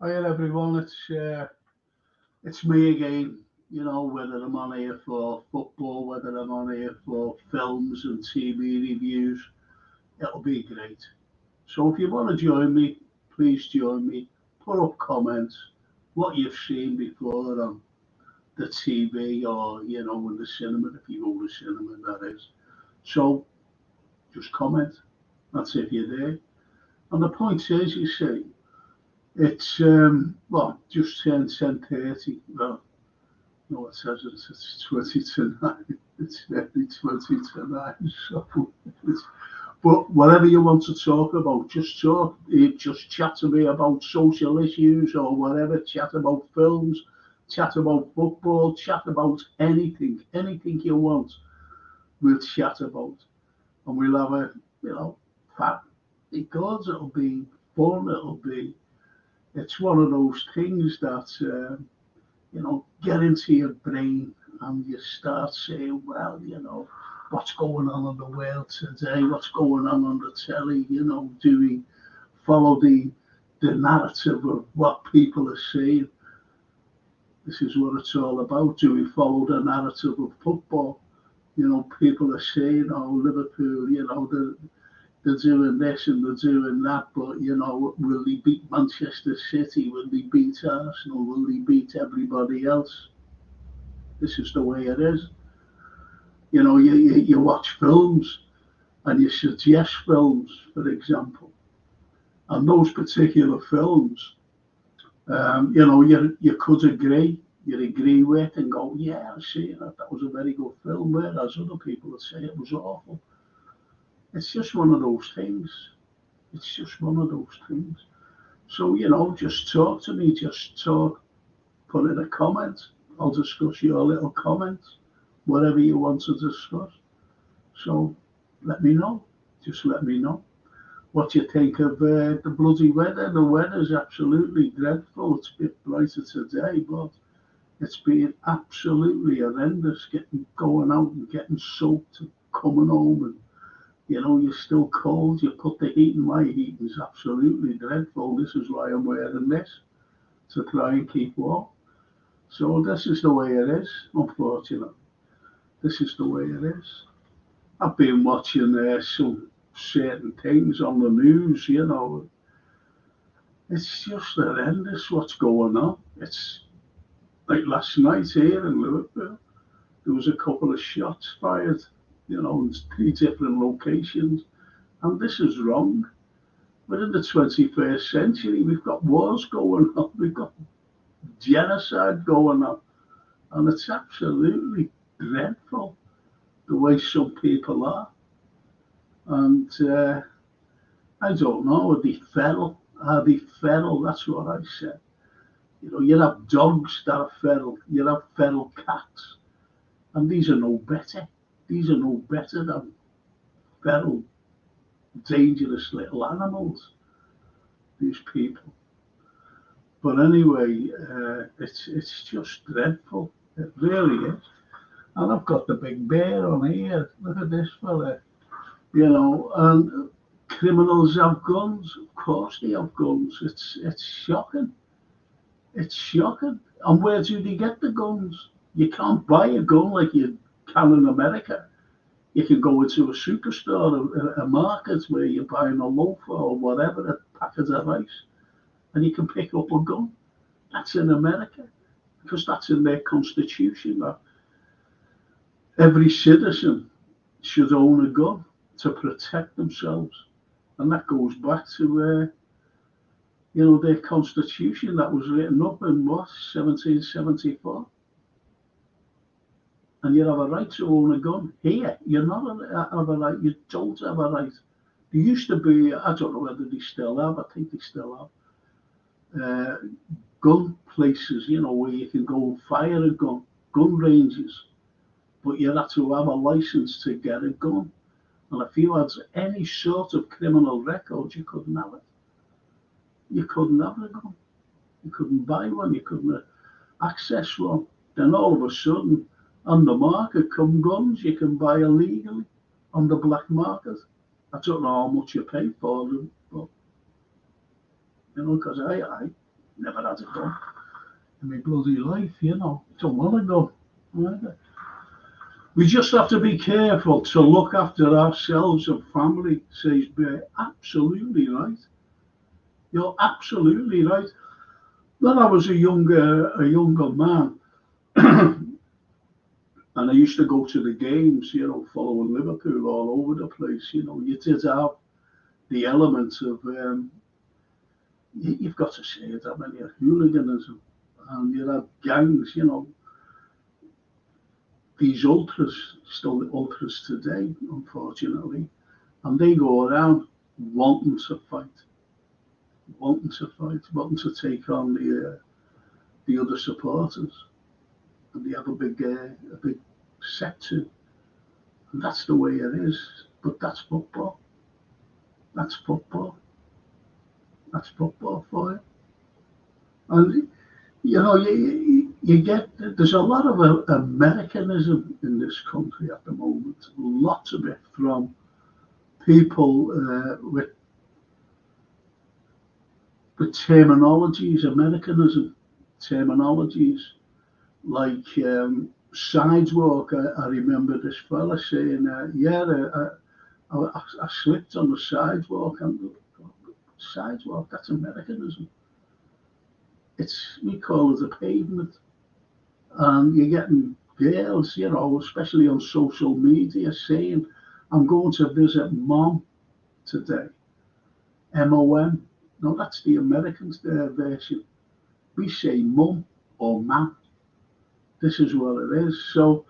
Hi everyone, it's me again. You know, whether I'm on here for football, whether I'm on here for films and TV reviews, it'll be great. So if you want to join me, please join me. Put up comments, what you've seen before on the TV or in the cinema if you go to cinema, that is. So just comment. That's if you're there. And the point is, you see, it's just turned 10:30. Well, no, it says it's 20 to 9. It's nearly 20 to 9. So, but whatever you want to talk about, just talk. Just chat to me about social issues or whatever. Chat about films, chat about football, chat about anything you want. We'll chat about, and we'll have fun because it'll be fun. It's one of those things that get into your brain and you start saying, well, what's going on in the world today? What's going on the telly? Do we follow the narrative of what people are saying? This is what it's all about. Do we follow the narrative of football? People are saying, oh, Liverpool, they're doing this and they're doing that, but will they beat Manchester City? Will they beat Arsenal? Will they beat everybody else? This is the way it is. You watch films and you suggest films, for example, and those particular films, you could agree, you agree with and go, yeah, I've seen that. That was a very good film, whereas other people would say it was awful. It's just one of those things. It's just one of those things. So, just talk to me, just talk, put in a comment. I'll discuss your little comments, whatever you want to discuss. So, let me know. Just let me know what you think of the bloody weather. The weather's absolutely dreadful. It's a bit brighter today, but it's been absolutely horrendous going out and getting soaked and coming home and you're still cold. You put the heat in. My heat is absolutely dreadful. This is why I'm wearing this to try and keep warm. So this is the way it is, unfortunately. This is the way it is. I've been watching some certain things on the news, It's just horrendous what's going on. It's like last night here in Liverpool, there was a couple of shots fired, in 3 different locations. And this is wrong. We're in the 21st century. We've got wars going on. We've got genocide going on. And it's absolutely dreadful the way some people are. And I don't know, are they feral? Are they feral? That's what I said. You have dogs that are feral. You have feral cats. And these are no better. These are no better than feral, dangerous little animals, these people. But anyway, it's just dreadful. It really is. And I've got the big bear on here. Look at this fella. And criminals have guns. Of course they have guns. It's shocking. It's shocking. And where do they get the guns? You can't buy a gun like you can in America. You can go into a superstore, a market where you're buying a loaf or whatever, a packet of rice, and you can pick up a gun. That's in America, because that's in their constitution that every citizen should own a gun to protect themselves. And that goes back to, their constitution that was written up in what, 1774? And you have a right to own a gun. Here, you're not have a right. You don't have a right. There used to be, I don't know whether they still have. I think they still have gun places. Where you can go and fire a gun ranges. But you have to have a license to get a gun. And if you had any sort of criminal record, you couldn't have it. You couldn't have a gun. You couldn't buy one. You couldn't access one. Then all of a sudden, on the market come guns you can buy illegally on the black market. I don't know how much you pay for them, but because Never had a gun in my bloody life, you know. Don't want a gun. Either. We just have to be careful to look after ourselves and family, says Bear. Absolutely right. You're absolutely right. When I was a younger man, and I used to go to the games, you know, following Liverpool all over the place. You know, you did have the element of you've got to say it, I mean, hooliganism, and you had gangs. You know, these ultras, still ultras today, unfortunately, and they go around wanting to fight, wanting to take on the other supporters, and they have a big set to, and that's the way it is. But that's football. That's football. That's football for you. And you know, you get there's a lot of Americanism in this country at the moment. Lots of it from people with terminologies, Americanism terminologies like sidewalk. I remember this fella saying, "Yeah, I slipped on the sidewalk." And sidewalk, that's Americanism. It's we call it a pavement, and you're getting girls, you know, especially on social media, saying, "I'm going to visit mom today." MOM. No, that's the Americans' version. We say mum or mam. This is what it is. So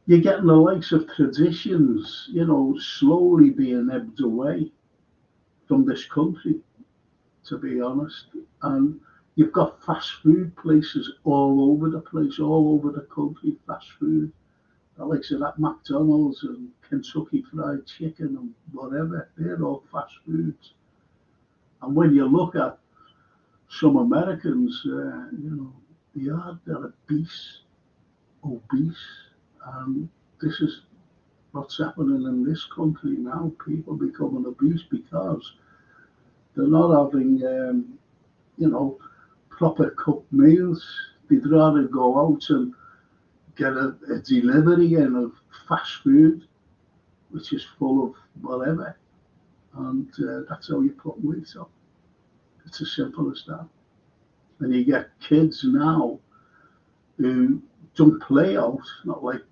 you're getting the likes of traditions, you know, slowly being ebbed away from this country, to be honest. And you've got fast food places all over the place, all over the country, fast food. The likes of that McDonald's and Kentucky Fried Chicken and whatever, they're all fast foods. And when you look at some Americans, they're obese, and this is what's happening in this country now. People becoming obese because they're not having, you know, proper cooked meals. They'd rather go out and get a delivery in of fast food, which is full of whatever, and that's how you put weight on. It's as simple as that. And you get kids now who don't play out, not like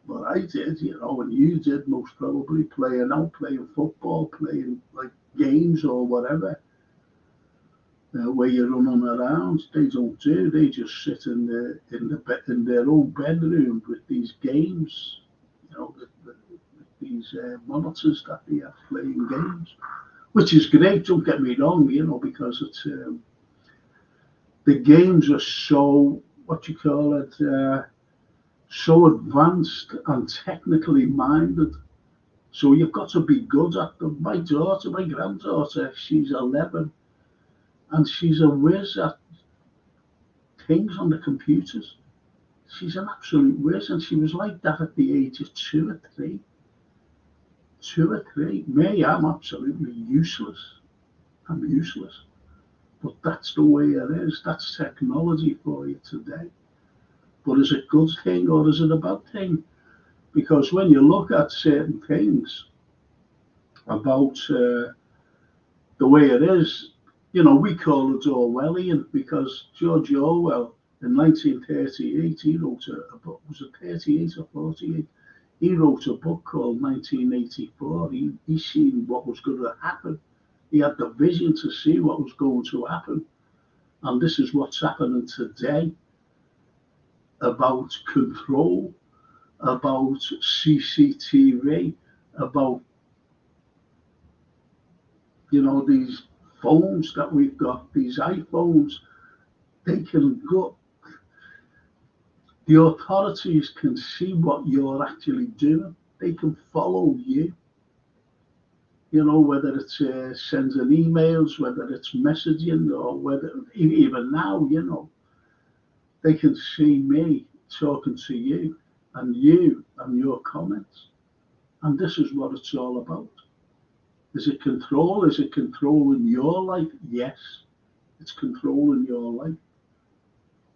what I did, you know, and you did most probably, playing out, playing football, playing like games or whatever, where you're running around. They don't do. They just sit in their own bedroom with these games, you know, these monitors that they have playing games, which is great. Don't get me wrong, you know, because it's the games are so what you call it, so advanced and technically minded. So you've got to be good at them. My granddaughter, she's 11, and she's a whiz at things on the computers. She's an absolute whiz, and she was like that at the age of 2 or 3. 2 or 3. Me, I'm absolutely useless. I'm useless. But that's the way it is. That's technology for you today. But is it a good thing or is it a bad thing? Because when you look at certain things about the way it is, you know, we call it Orwellian because George Orwell in 1938, he wrote a book, was it 38 or 48? He wrote a book called 1984. He seen what was going to happen. He had the vision to see what was going to happen. And this is what's happening today about control, about CCTV, about, you know, these phones that we've got, these iPhones. They can go, the authorities can see what you're actually doing. They can follow you. You know, whether it's sending emails, whether it's messaging, or whether even now, you know, they can see me talking to you and your comments. And this is what it's all about. Is it control? Is it controlling your life? Yes. It's controlling your life.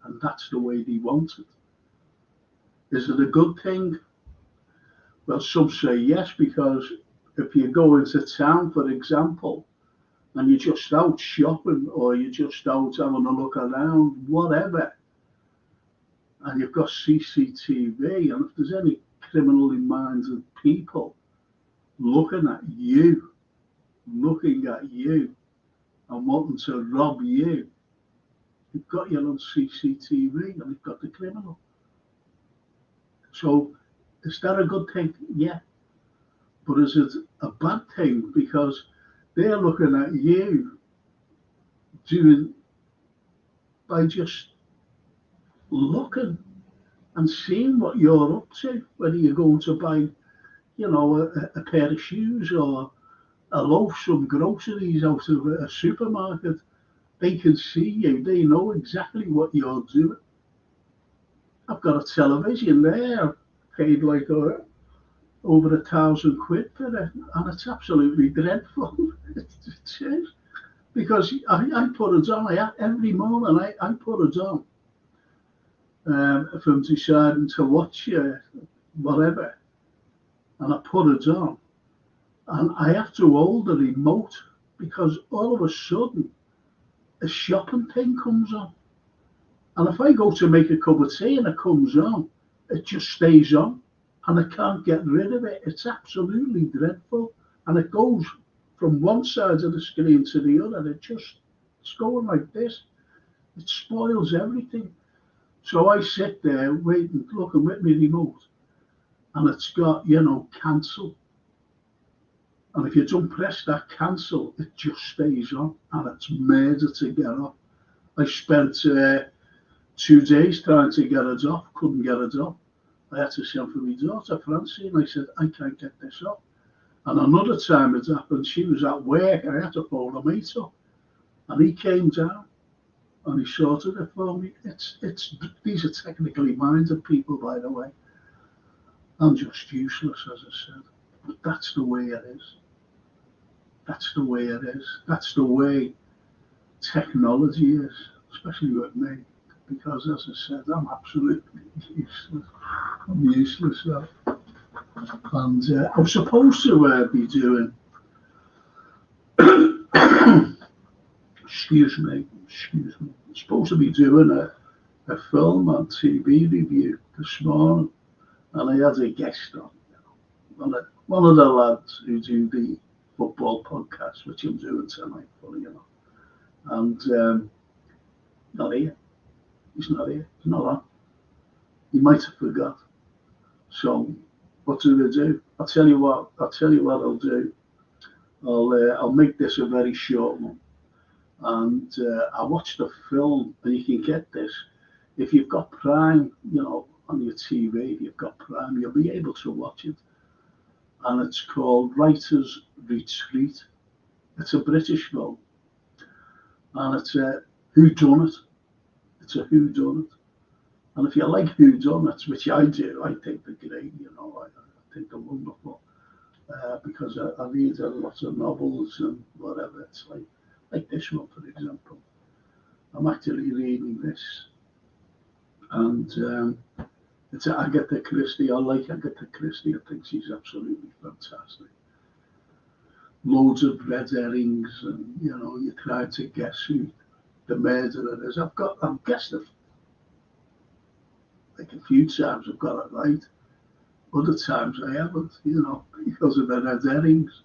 And that's the way they want it. Is it a good thing? Well, some say yes, because if you go into town, for example, and you're just out shopping or you're just out having a look around, whatever, and you've got CCTV, and if there's any criminally minded people looking at you, and wanting to rob you, you've got you on CCTV and you've got the criminal. So is that a good thing? Yeah. But is it a bad thing? Because they're looking at you doing by just looking and seeing what you're up to, whether you're going to buy, a pair of shoes or a loaf, some groceries out of a supermarket. They can see you. They know exactly what you're doing. I've got a television there, paid like over £1,000 for it, and it's absolutely dreadful. It is. Because I put it on. Every morning I put it on. If I'm deciding to watch whatever, and I put it on, and I have to hold the remote because all of a sudden a shopping thing comes on. And if I go to make a cup of tea and it comes on, it just stays on and I can't get rid of it. It's absolutely dreadful. And it goes from one side of the screen to the other. It's going like this. It spoils everything. So I sit there waiting, looking with my remote, and it's got, cancel. And if you don't press that cancel, it just stays on, and it's murder to get off. I spent 2 days trying to get it off, couldn't get it off. I had to send for my daughter, Francie, and I said, I can't get this off. And another time it happened, she was at work, and I had to phone her mate up. And he came down, and he sorted it for me. These are technically minded people, by the way. I'm just useless, as I said. But that's the way it is. That's the way it is. That's the way technology is, especially with me. Because, as I said, I'm absolutely useless. I'm useless. And I'm supposed to be doing, excuse me, I'm supposed to be doing a film and TV review this morning. And I had a guest on, one of the lads who do the football podcast, which I'm doing tonight, and not here. He's not here. He's not on. He might have forgot. So what do I do? I'll tell you what I'll do. I'll make this a very short one. And I watched the film, and you can get this if you've got Prime, on your TV. If you've got Prime, you'll be able to watch it. And it's called Writer's Retreat. It's a British film, and it's a whodunit. It's a whodunit. And if you like whodunits, which I do, I think they're great. I think they're wonderful because I read a lot of novels and whatever. It's like this one, for example. I'm actually reading this, and it's Agatha Christie. I like Agatha Christie. I think she's absolutely fantastic. Loads of red herrings, and you try to guess who the murderer is. I've guessed it like a few times. I've got it right. Other times I haven't, because of the red herrings.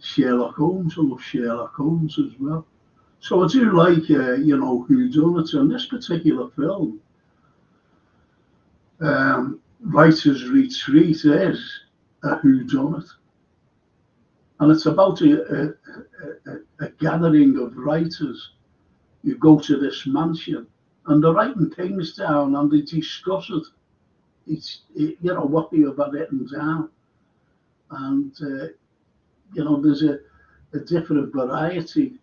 Sherlock Holmes. I love Sherlock Holmes as well. So I do like, whodunits. And this particular film, Writer's Retreat, is a whodunit. And it's about a gathering of writers who go to this mansion, and they're writing things down, and they discuss it. It's what they have written down, and there's a different variety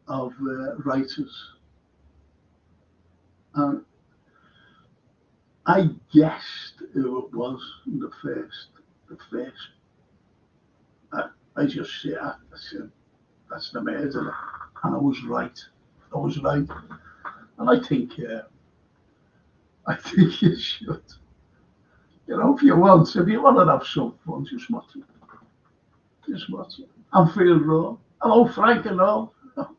of writers, and I guessed who it was in the first. I just said, that's the murderer. and I was right. I was right, and I think you should. If you want, to have some fun, just watch it. Just watch it. I'm feeling raw. Hello, Frank and all. I'm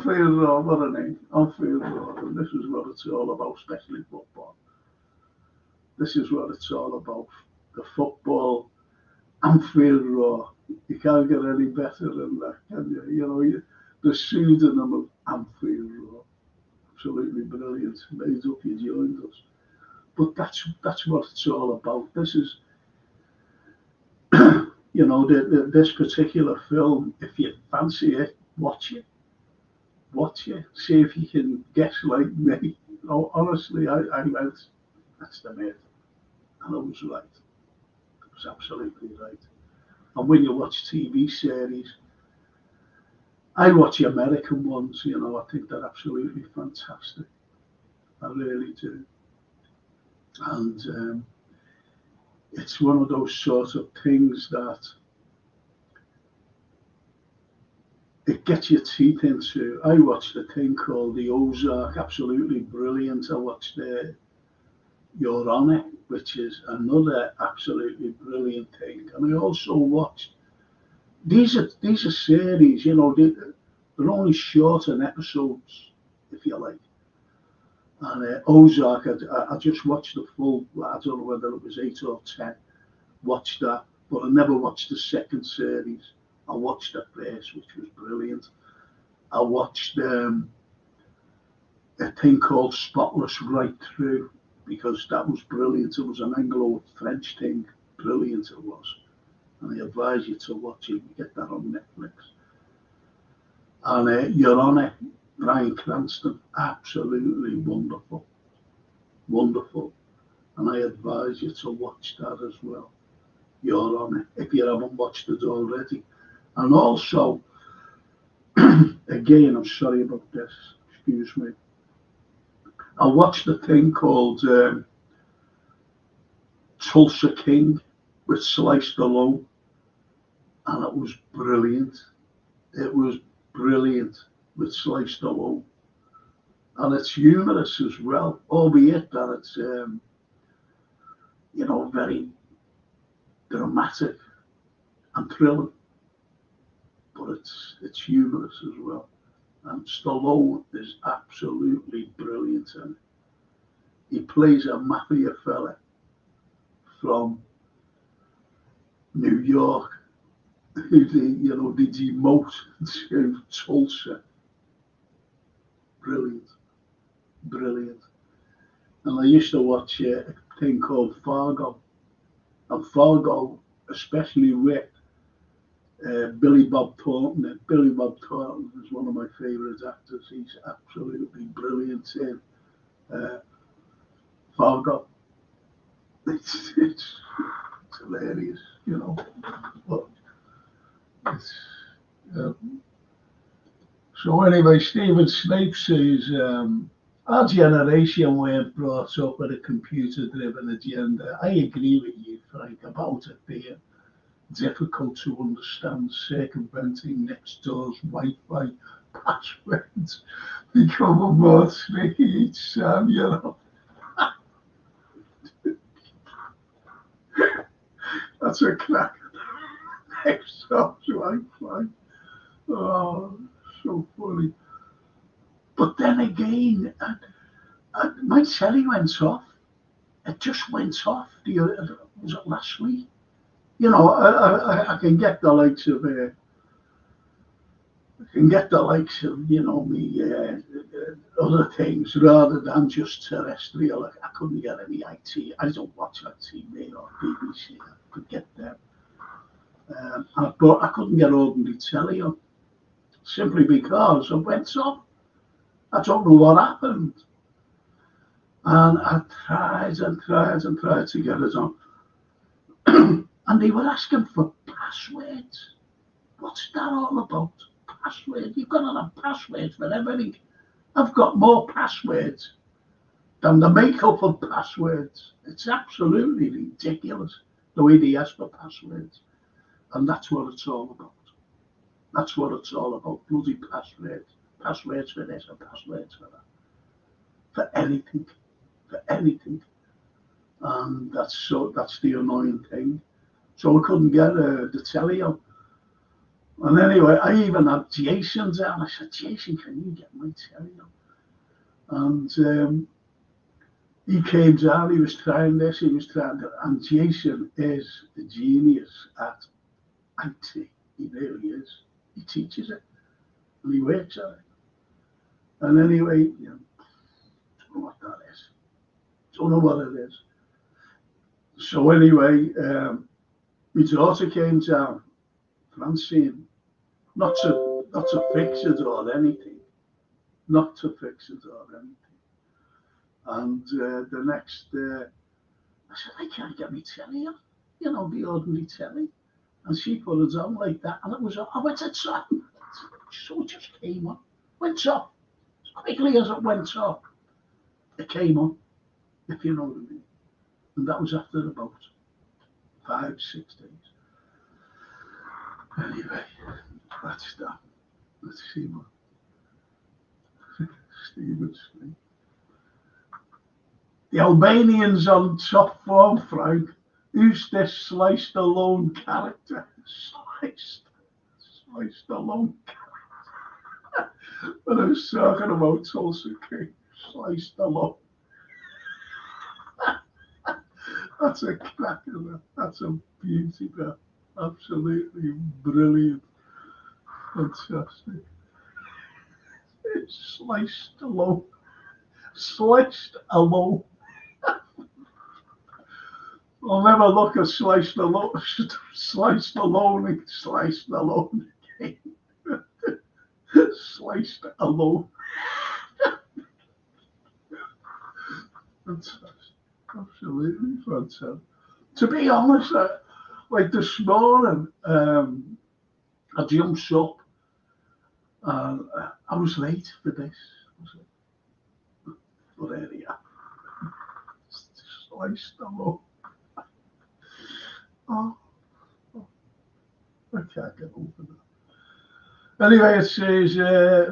feeling raw. What a name. I'm feeling raw, and this is what it's all about, especially football. This is what it's all about. The football. I'm feeling raw. You can't get any better than that, can you? The pseudonym of I'm feeling raw. Absolutely brilliant. Made up you joined us. But that's what it's all about. This is, this particular film. If you fancy it, watch it. Watch it. See if you can guess like me. Honestly, I went, that's the mate. And I was right. I was absolutely right. And when you watch TV series, I watch the American ones, I think they're absolutely fantastic. I really do. And it's one of those sort of things that it gets your teeth into. I watched a thing called The Ozark, absolutely brilliant. I watched Your Honor, which is another absolutely brilliant thing. And I also watched, these are series, they're only shorter episodes, if you like. And Ozark, I just watched the full, I don't know whether it was 8 or 10, watched that, but I never watched the second series. I watched the first, which was brilliant. I watched a thing called Spotless Right Through, because that was brilliant. It was an Anglo-French thing. Brilliant it was. And I advise you to watch it. You get that on Netflix. And Your Honor, Bryan Cranston, absolutely wonderful. Wonderful. And I advise you to watch that as well. Your Honor, if you haven't watched it already. And also, again, I'm sorry about this, excuse me. I watched a thing called Tulsa King with Sly Stallone, and it was brilliant. It was brilliant with Sly Stallone. And it's humorous as well, albeit that it's, very dramatic and thrilling. But it's humorous as well. And Stallone is absolutely brilliant in it. He plays a mafia fella from New York who they demote to Tulsa. Brilliant. Brilliant. And I used to watch a thing called Fargo. And Fargo, especially with Billy Bob Thornton. Billy Bob Thornton is one of my favourite actors. He's absolutely brilliant in Fargo. It's hilarious, But it's, so anyway, Stephen Snape says, our generation weren't brought up with a computer-driven agenda. I agree with you, Frank, about it being difficult to understand, circumventing next door's Wi-Fi passwords becoming more tricky each time, That's a crack. Next door's Wi-Fi. Oh, so funny. But then again, my telly went off. It just went off. Was it last week? I can get the likes of me other things rather than just terrestrial. I couldn't get any IT. I don't watch ITV or BBC. I could get them, but I couldn't get ordinary telly on simply because it went off. I don't know what happened, and I tried and tried and tried to get it on. And they were asking for passwords. What's that all about? Passwords? You've got to have passwords for everything. I've got more passwords than the makeup of passwords. It's absolutely ridiculous the way they ask for passwords. And that's what it's all about. That's what it's all about. Bloody passwords. Passwords for this and passwords for that. For anything. For anything. And that's the annoying thing. So we couldn't get the telly on. And anyway, I even had Jason down. I said, Jason, can you get my telly on? And he came down, he was trying this, he was trying that. And Jason is a genius at IT. He really is. He teaches it. And he works at it. And anyway, don't know what that is. Don't know what it is. So anyway, my daughter came down, Francine, not to fix it or anything, not to fix it or anything. And the next, I said, I can't get my telly on, the ordinary telly. And she put it on like that, and it was on. I went, it's on. So it just came on, went off. As quickly as it went off, it came on, if you know what I mean. And that was after about 5-6 days. Anyway, that's that. Let's see what Stephen's saying. The Albanians on top form, Frank. Who's this sliced alone character? Sliced alone character. When I was talking about Tulsa King, sliced alone. That's a cracker. That's a beauty, bro. Absolutely brilliant. Fantastic. It's sliced alone. Sliced alone. I'll never look at sliced alone. Sliced alone and sliced alone again. Sliced alone. Fantastic. Absolutely fantastic. To be honest, like this morning, I jumped up and I was late for this. But there you are. Sliced alone. Oh, I can't get over that. Anyway, it says,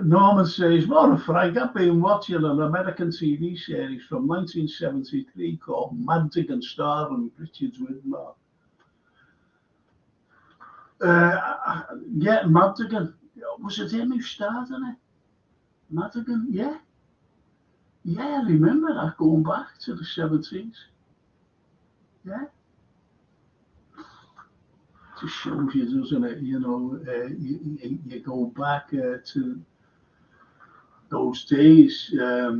Norman says, Morning Frank, I've been watching an American TV series from 1973 called Madigan starring Richard Widmark. Yeah, Madigan. Was it him who starred in it? Madigan, yeah. Yeah, I remember that going back to the 70s. Yeah. Just shows you, doesn't it? You go back to those days. There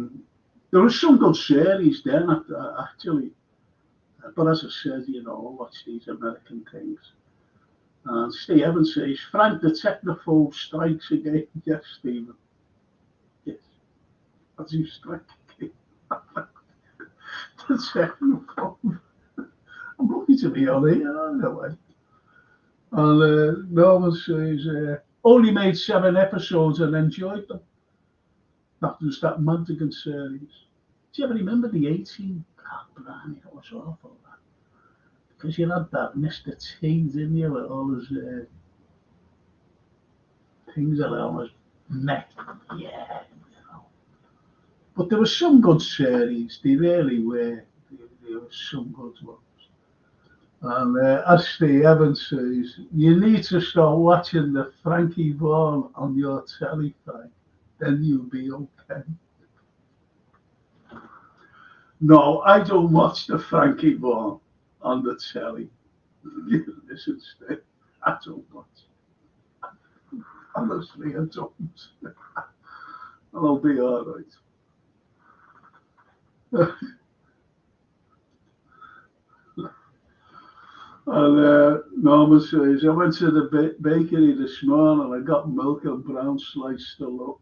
was some good series then, actually. But as I said, I watch these American things. And Steve Evans says, Frank, the technophobe strikes again. Yes, Stephen. Yes. As you strike again. The technophobe. I'm lucky to be on here, anyway. And Norman says, only made 7 episodes and enjoyed them. That was that Madigan series. Do you ever remember the 18? God, Blimey, that was awful. Because you had that Mr. T, didn't you, with all his things around his neck. Yeah, But there were some good series. They really were. There were some good ones. And as Steve Evans says, you need to start watching the Frankie Vaughan on your telly, Frank. Then you'll be okay. No, I don't watch the Frankie Vaughan on the telly. Listen, Steve, I don't watch. Honestly, I don't. And I'll be all right. And Norman says, I went to the bakery this morning and I got milk and brown sliced alone.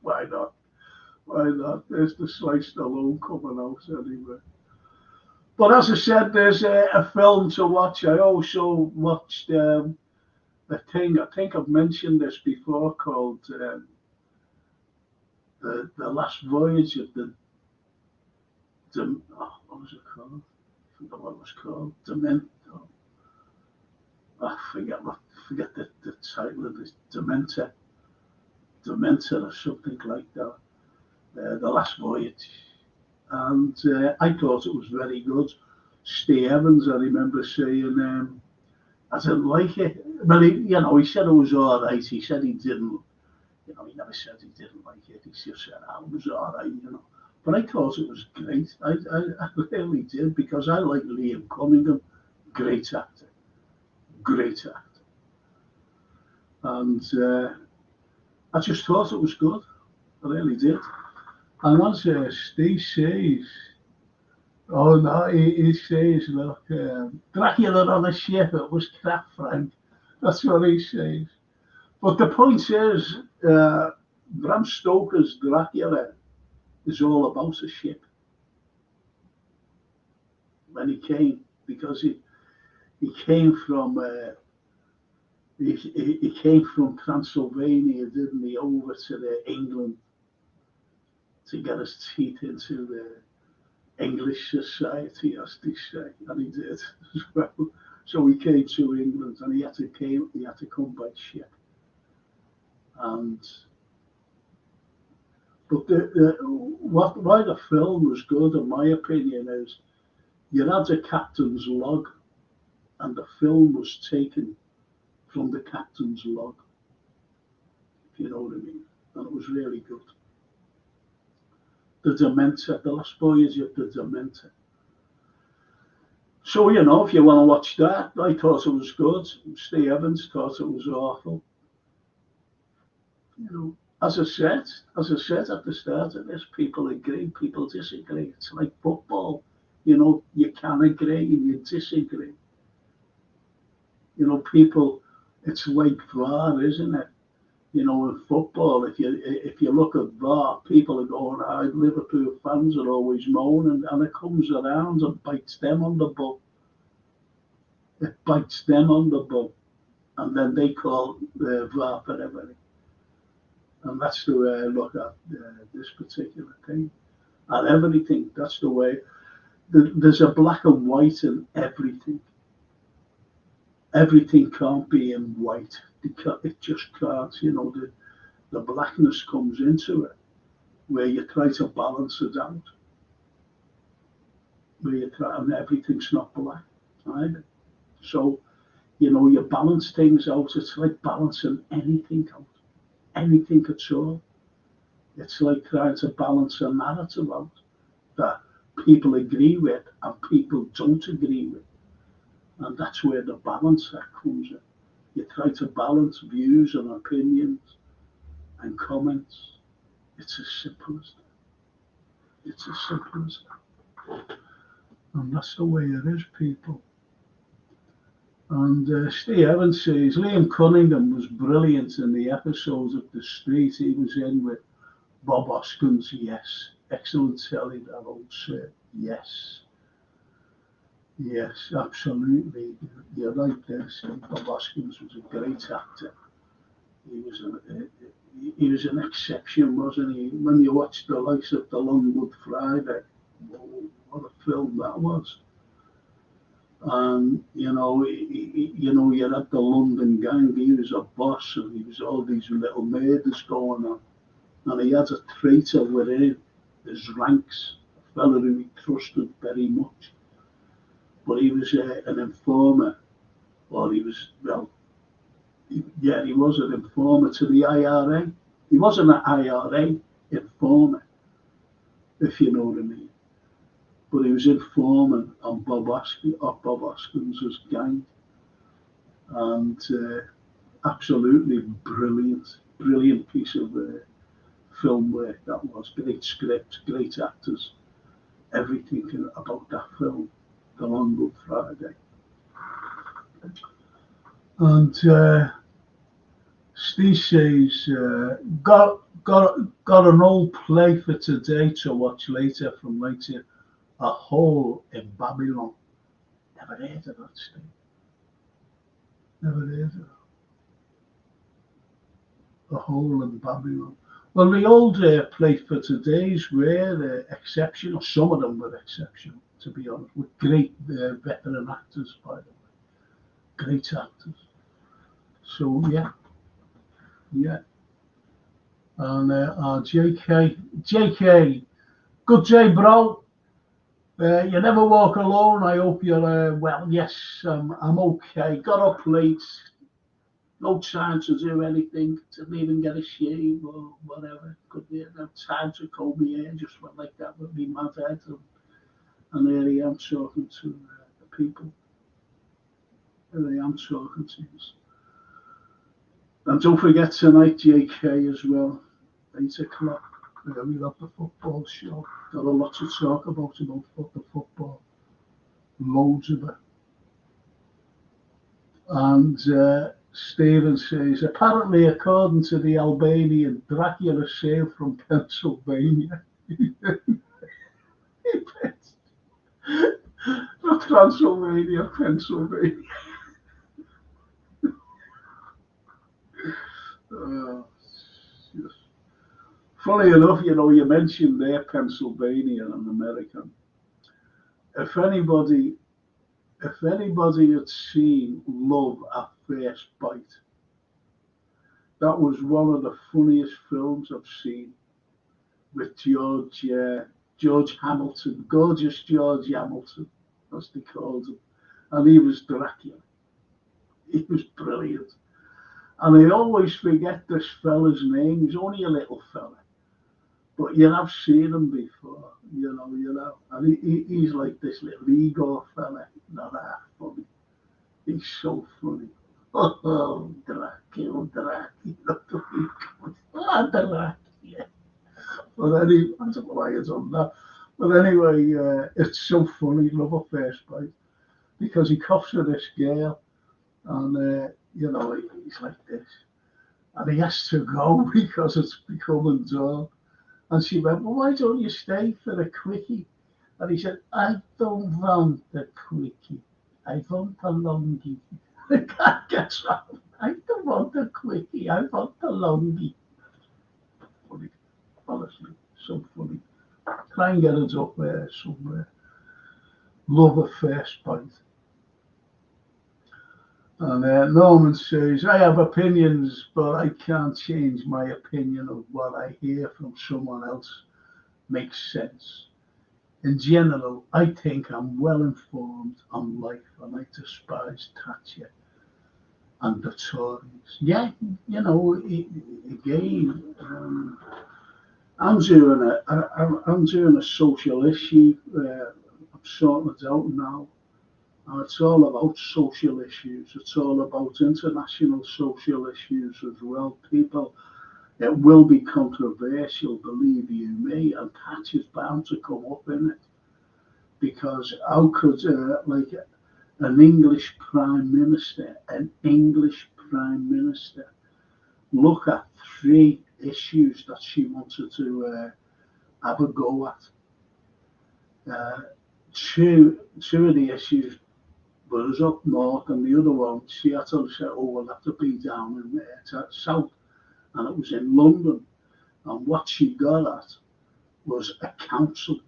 Why not? Why not? There's the sliced alone coming out anyway. But as I said, there's a film to watch. I also watched a thing, I think I've mentioned this before, called the Last Voyage of the what was it called? I forgot what it was called. Demento. I forget the title of this, Dementor or something like that. The Last Voyage, and I thought it was very good. Steve Evans, I remember saying, I didn't like it. Well, he said it was all right. He said he didn't, he never said he didn't like it. He just said, it was all right. But I thought it was great. I really did, because I like Liam Cunningham, great actor, great actor. And I just thought it was good. I really did. And as Steve says, oh no, he says, look, Dracula on a ship, it was crap, Frank. That's what he says. But the point is, Bram Stoker's Dracula is all about a ship. When he came, because he came from he came from Transylvania, didn't he, over to England to get his teeth into the English society, as they say, and he did as well. So he came to England, and he had to come by ship. And but why the film was good, in my opinion, is you had a captain's log, and the film was taken from the captain's log, if you know what I mean. And it was really good. The Dementor, The Last Voyage of the Dementor. So, if you want to watch that, I thought it was good. Steve Evans thought it was awful. As I said at the start of this, people agree, people disagree. It's like football. You can agree and you disagree. People, it's like VAR, isn't it? In football, if you look at VAR, people are going, Liverpool fans are always moaning, and it comes around and bites them on the butt. It bites them on the butt, and then they call VAR for everything. And that's the way I look at this particular thing. And everything, that's the way. There's a black and white in everything. Everything can't be in white. It just can't. The blackness comes into it, where you try to balance it out. And everything's not black either. So, you balance things out. It's like balancing anything out. Anything at all. It's like trying to balance a narrative out that people agree with and people don't agree with. And that's where the balance act comes in. You try to balance views and opinions and comments. It's as simple as that. It's as simple as that. And that's the way it is, people. And Steve Evans says Liam Cunningham was brilliant in the episodes of The Street he was in with Bob Hoskins. Yes, excellent telly, that old sir. Yes, absolutely. You're right there. Bob Hoskins was a great actor. He was an exception, wasn't he? When you watch the likes of The Long Good Friday, what a film that was. And you had the London gang. He was a boss, and he was all these little murders going on, and he had a traitor within his ranks, a fellow who he trusted very much. But he was an informer, or he was he was an informer to the IRA. He wasn't an IRA informer, if you know what I mean. But he was informing on Bob Hoskins' gang. And absolutely brilliant piece of film work that was. Great script, great actors, everything about that film, The Long Good Friday. And Steve says, got an old play for today to watch later from later. A Hole in Babylon. Never heard of that, Steve. Never heard of that. A Hole in Babylon. Well, the old play for today's were exceptional. Some of them were exceptional, to be honest, with great veteran actors, by the way. great actors. So yeah. And JK, good day, bro. You never walk alone. I hope you're well. Yes, I'm okay. Got up late. No time to do anything. Didn't even get a shave or whatever. Could be no time to comb my hair. Just went like that with me mad head. And here I am talking to the people. Here I am talking to you. And don't forget tonight, JK, as well. 8 o'clock. We got the football show. Got a lot to talk about the football. Loads of it. And Stephen says, apparently, according to the Albanian, Dracula sailed from Pennsylvania. Not Transylvania, Pennsylvania. Yes. Funny enough, you mentioned there Pennsylvania and American. If anybody had seen Love at First Bite, that was one of the funniest films I've seen with George Hamilton, gorgeous George Hamilton, as they called him, and he was Dracula. He was brilliant, and I always forget this fella's name. He's only a little fella, but you have seen him before, and he's like this little Igor fella, not that funny. He's so funny. Oh, Dracula. Oh, Dracula. But anyway, I don't know why it's on that. But anyway, it's so funny, Love at First Bite, because he coughs with this girl, and he's like this, and he has to go because it's becoming dark. And she went, well, why don't you stay for the quickie? And he said, I don't want the quickie. I want the longie. The guy gets up. I don't want the quickie. I want the longie. Funny. Honestly, so funny. Try and get it up there somewhere. Love at First Bite. And Norman says, I have opinions, but I can't change my opinion of what I hear from someone else makes sense. In general, I think I'm well informed on life, and I despise Thatcher and the Tories. Yeah, again, I'm doing a social issue. I'm sorting it out now. And it's all about social issues. It's all about international social issues as well. People, it will be controversial, believe you me, and Patch is bound to come up in it. Because how could, an English Prime Minister, look at 3 issues that she wanted to have a go at? Two of the issues was up north, and the other one she had to say, oh, we'll have to be down in south, and it was in London. And what she got at was a council.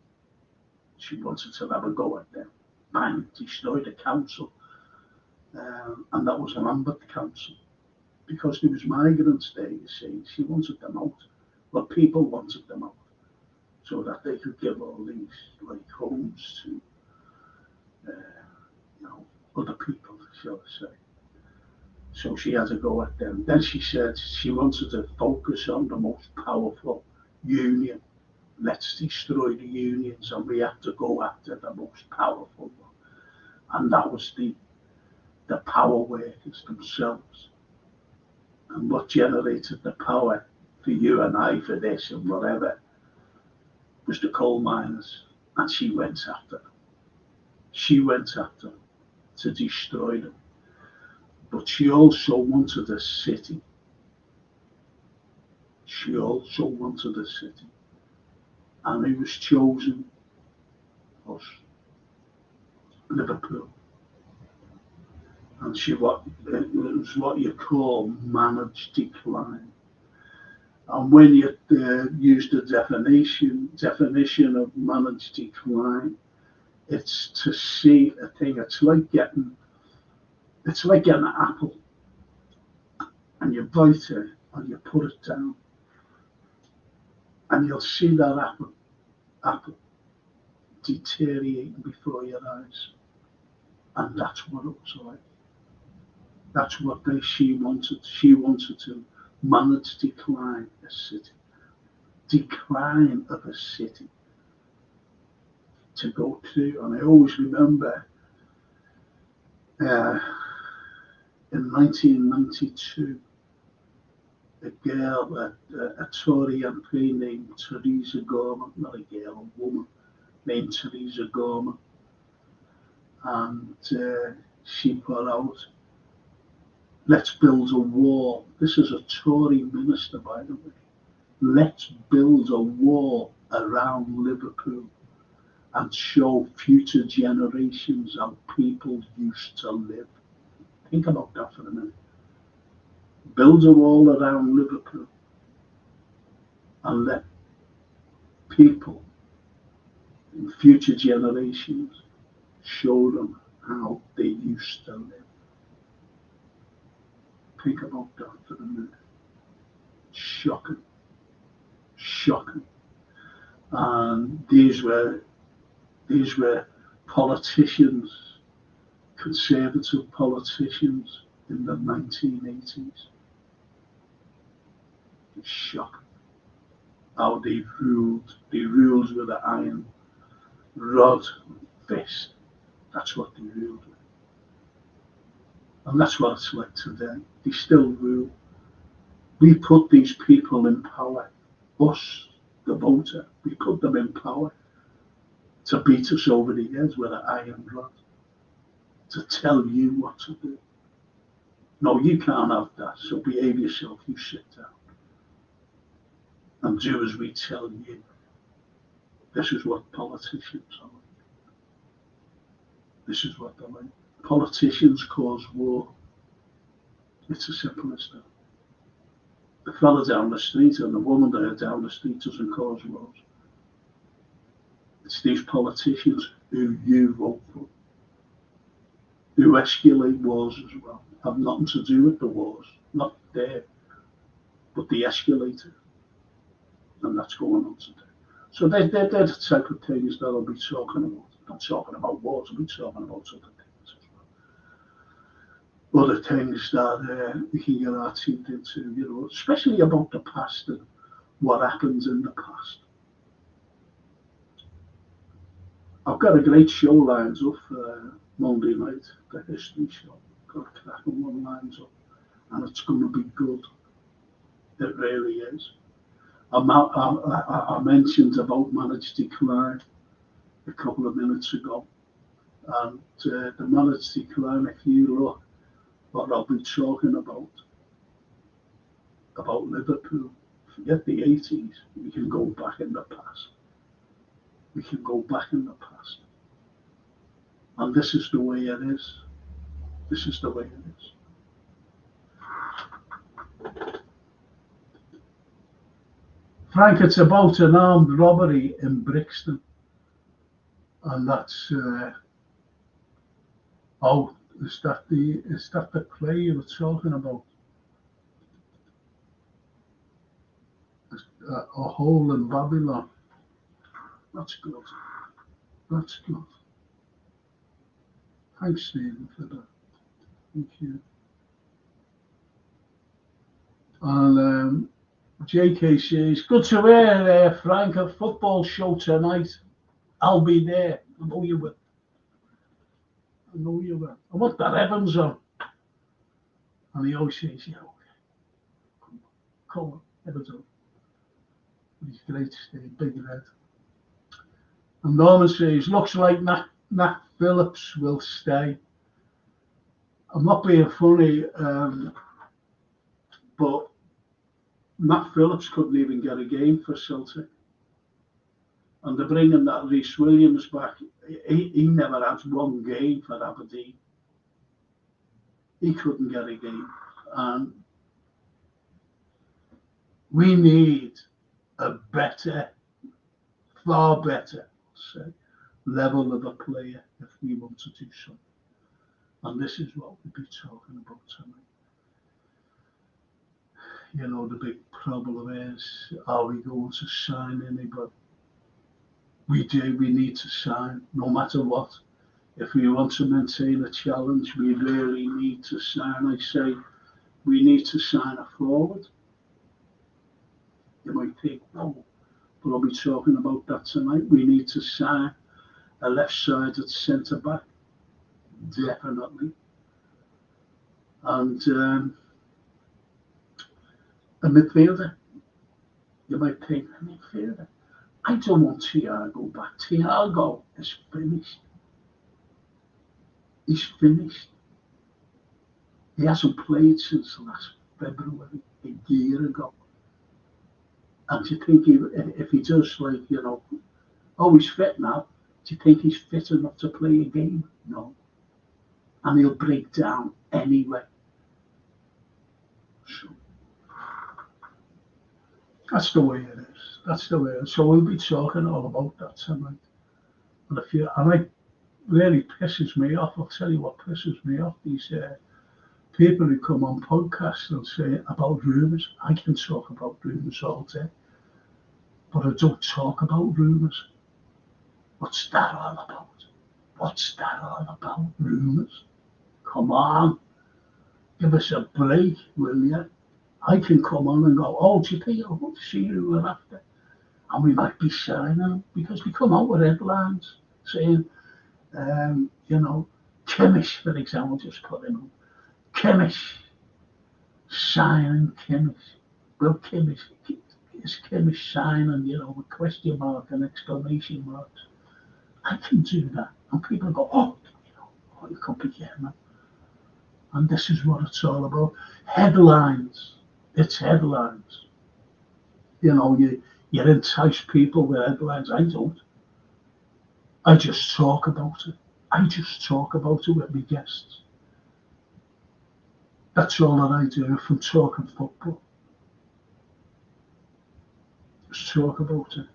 She wanted to have a go at them. Bang, destroyed the council. And that was an Lambert council. Because there was migrants there, you see. She wanted them out. Well, people wanted them out. So that they could give all these homes to other people, shall I say. So she had to go at them. Then she said she wanted to focus on the most powerful union. Let's destroy the unions, and we have to go after the most powerful one. And that was the power workers themselves. And what generated the power for you and I for this and whatever was the coal miners. And she went after them. She went after them to destroy them. But she also wanted a city. She also wanted a city. And it was chosen was Liverpool. And it was what you call managed decline. And when you use the definition of managed decline, it's to see a thing. It's like getting It's like an apple, and you bite it and you put it down, and you'll see that apple deteriorating before your eyes. And that's what it was like. That's what she wanted. She wanted to manage decline a city. Decline of a city to go to. And I always remember in 1992, a girl, a Tory MP named Theresa Gorman, not a girl, a woman named Theresa Gorman, and she put out, let's build a wall. This is a Tory minister, by the way. Let's build a wall around Liverpool and show future generations how people used to live. Think about that for a minute. Build a wall around Liverpool and let people in future generations show them how they used to live. Think about that for a minute. Shocking. Shocking. And these were politicians, conservative politicians in the 1980s. It's shocking how they ruled. They ruled with an iron rod fist. That's what they ruled with. And that's what it's like today. They still rule. We put these people in power. Us, the voter, we put them in power to beat us over the head with an iron rod, to tell you what to do. No, you can't have that, so behave yourself, you sit down. And do as we tell you. This is what politicians are like. This is what they're like. Politicians cause war. It's as simple as that. The fella down the street and the woman there down the street doesn't cause wars. It's these politicians who you vote for, who escalate wars as well. Have nothing to do with the wars, not there, but they escalate it. And that's going on today. So they're the type of things that I'll be talking about. I'm not talking about wars, I'll be talking about other things as well. Other things that we can get our teeth into, especially about the past and what happens in the past. I've got a great show lined up for Monday night, the history show. Got a cracking one lined up, and it's going to be good. It really is. I mentioned about managed decline a couple of minutes ago, and the managed decline, if you look what I'll be talking about Liverpool, forget the 80s, we can go back in the past. We can go back in the past. And this is the way it is. This is the way it is. Frank, it's about an armed robbery in Brixton. And that's, is that the play you were talking about? A hole in Babylon. That's good. That's good. Thanks, Stephen, for that. Thank you. And JK says, good to hear, Frank, a football show tonight. I'll be there. I know you will. I know you will. I want that Evans on. And he always says, yeah, okay. Come on, Evans on. He's great, Steve, big red. And Norman says, looks like Nat Phillips will stay. I'm not being funny, but Nat Phillips couldn't even get a game for Celtic. And they're bringing that Rhys Williams back. He never had one game for Aberdeen. He couldn't get a game. And we need a better, far better, say, level of a player if we want to do something. And this is what we'll be talking about tonight. You know, the big problem is, are we going to sign anybody? We need to sign, no matter what. If we want to maintain a challenge, we really need to sign. I say, we need to sign a forward. You might think, no, but I'll be talking about that tonight. We need to sign a left-sided centre-back, definitely. And a midfielder. You might think, a midfielder. I don't want Thiago back. Thiago is finished. He's finished. He hasn't played since last February, a year ago. And do you think if he does, like, you know, oh, he's fit now, do you think he's fit enough to play a game? No. And he'll break down anyway. So that's the way it is. That's the way it is. So we'll be talking all about that tonight. And it really pisses me off. I'll tell you what pisses me off. These people who come on podcasts and say about rumours. I can talk about rumours all day, but I don't talk about rumours. What's that all about? What's that all about? Rumours? Come on, give us a break, will you? I can come on and go, oh, do you think I'll see who we're after? And we might be signing because we come out with headlines saying, you know, Kimmich, for example, just put him on. Kimmich, signing Kimmich. Well, Kimmich, is Kimmich signing, you know, with question mark and exclamation marks? I can do that. And people go, oh, you know, oh, you can't be getting that. And this is what it's all about. Headlines. It's headlines. You know, you entice people with headlines. I don't. I just talk about it. I just talk about it with my guests. That's all that I do from talking football. Just talk about it.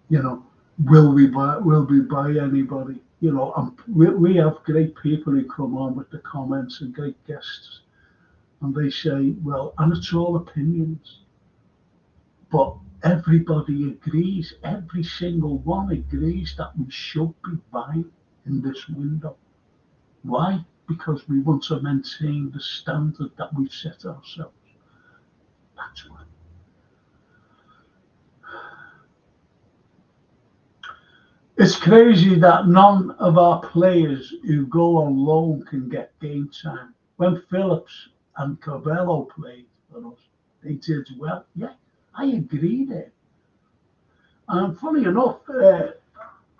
You know, will we buy anybody? You know, we have great people who come on with the comments and great guests. And they say, well, and it's all opinions. But everybody agrees, every single one agrees that we should be buying in this window. Why? Because we want to maintain the standard that we've set ourselves. That's why. It's crazy that none of our players who go on loan can get game time. When Phillips and Carvalho played for us, they did well. Yeah, I agree there. And funny enough,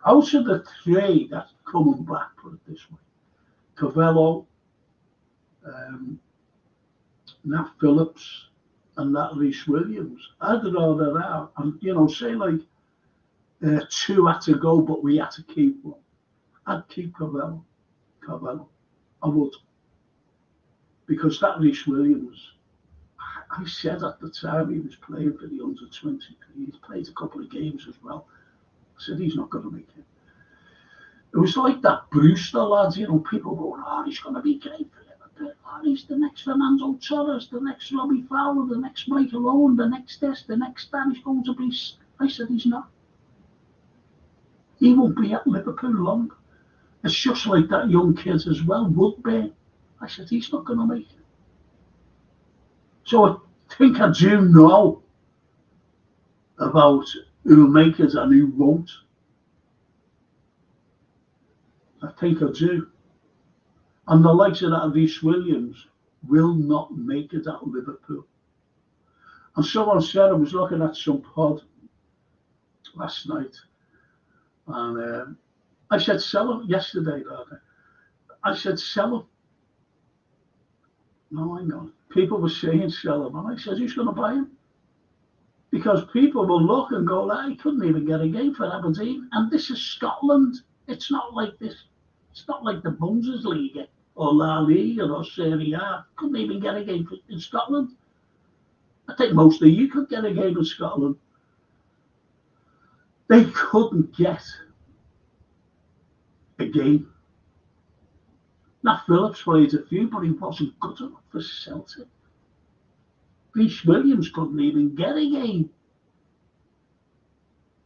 out of the three that's coming back, put it this way, Carvalho, Nat Phillips, and Nat Reece Williams, I'd rather have, and you know, say like two had to go, but we had to keep one. I'd keep Carvalho. I would. Because that Reece Williams, I said at the time he was playing for the under-23, he's played a couple of games as well. I said he's not going to make it. It was like that Brewster lad, you know, people going, oh, he's going to be great for Liverpool. Oh, he's the next Fernando Torres, the next Robbie Fowler, the next Michael Owen, the next this, the next that. He's going to be. I said he's not. He won't be at Liverpool long. It's just like that young kid as well, Woodburn. I said he's not going to make it. So I think I do know about who'll make it and who won't. I think I do. And the likes of that Reece Williams will not make it at Liverpool. And someone said, I was looking at some pod last night, and I said, sell him yesterday, rather. I said, sell him. No, I know. People were saying sell him, and I said, who's going to buy him? Because people will look and go, he couldn't even get a game for Aberdeen. And this is Scotland. It's not like this. It's not like the Bundesliga or La Liga or Serie A. Couldn't even get a game in Scotland. I think most of you could get a game in Scotland. They couldn't get a game. Nat Phillips played a few, but he wasn't good enough for Celtic. Rhys Williams couldn't even get a game.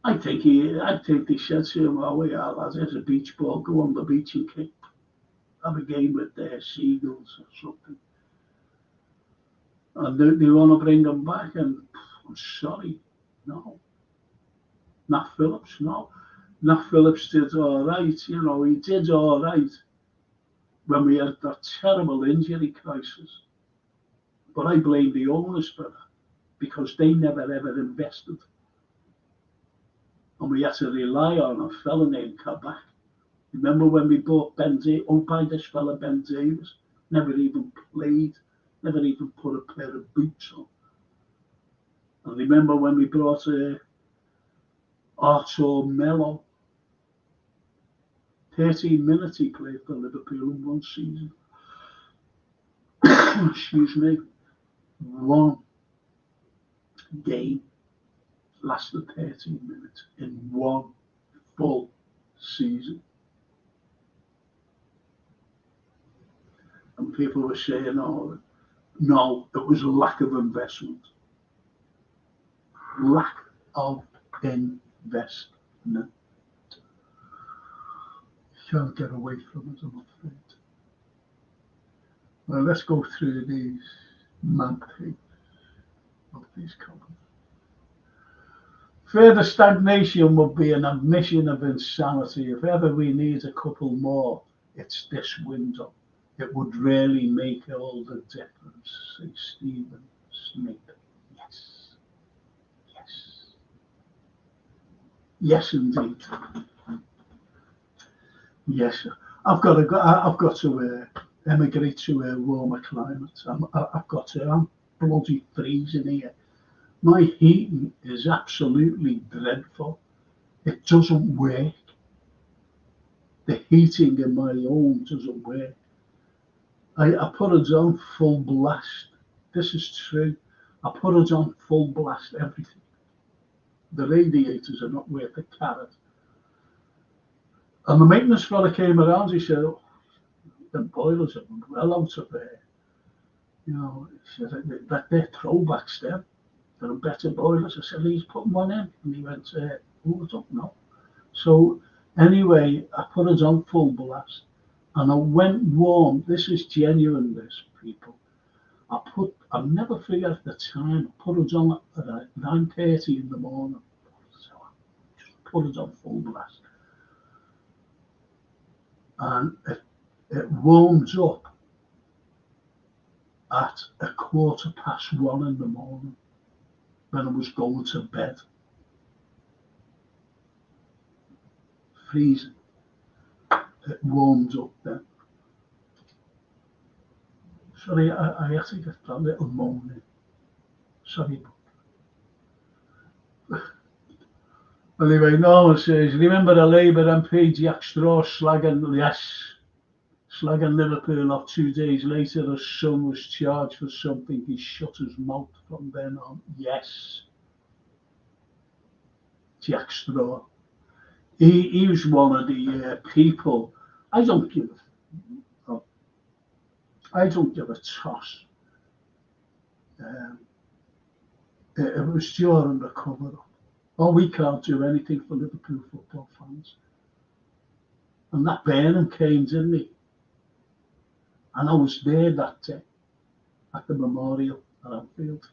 I think they said to him, "Oh, yeah, lads, there's a beach ball. Go on the beach and kick. Have a game with their seagulls or something." And they want to bring him back, and I'm sorry, no. Nat Phillips, no. Nat Phillips did all right, he did all right when we had that terrible injury crisis. But I blame the owners for that because they never ever invested. And we had to rely on a fella named Kabak. Remember when we bought Ben Davis? Oh, by this fella Ben Davis, never even played, never even put a pair of boots on. And remember when we brought Artur Melo? 13 minutes he played for Liverpool in one season. Excuse me. One game lasted 13 minutes in one full season. And people were saying, "Oh, no, it was a lack of investment." Lack of investment. Can't get away from it, I'm afraid. Well, let's go through these mad things of these companies. Further stagnation would be an admission of insanity. If ever we need a couple more, it's this window. It would really make all the difference, says Stephen Smith. Yes. Yes. Yes, indeed. Yes, I've got to emigrate to a warmer climate. I'm bloody freezing here. My heating is absolutely dreadful. It doesn't work. The heating in my home doesn't work. I put it on full blast. This is true. I put it on full blast, everything. The radiators are not worth a carrot. And the maintenance fella came around, he said, "Oh, the boilers are well out of there." He said, they're throwbacks there. There are better boilers. I said, "He's putting one in." And he went, "Oh, I don't know." So anyway, I put it on full blast and I went warm. This is genuine, this, people. I'll never forget the time. I put it on at 9:30 in the morning. So I just put it on full blast. And it warmed up at 1:15 in the morning when I was going to bed. Freezing. It warmed up then. Sorry, I had to get that little moan in. Sorry. Anyway, Norman says, "Remember the Labour MP Jack Straw slagging Liverpool off 2 days later? His son was charged for something. He shut his mouth from then on." Yes. Jack Straw. He was one of the people. I don't give a toss. It was during the cover-up. "Oh, we can't do anything for Liverpool football fans." And that Burnham came, didn't he? And I was there that day at the memorial at Anfield.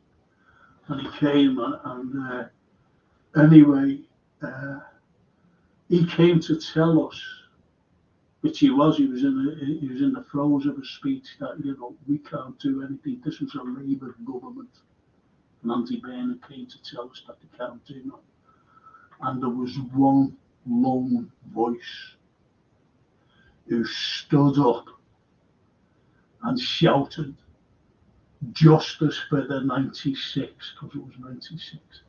And he came and anyway, he came to tell us, which he was in the throes of a speech that, we can't do anything. This was a Labour government. And Andy Burnham came to tell us that they can't do nothing. And there was one lone voice who stood up and shouted justice for the 96, because it was 96.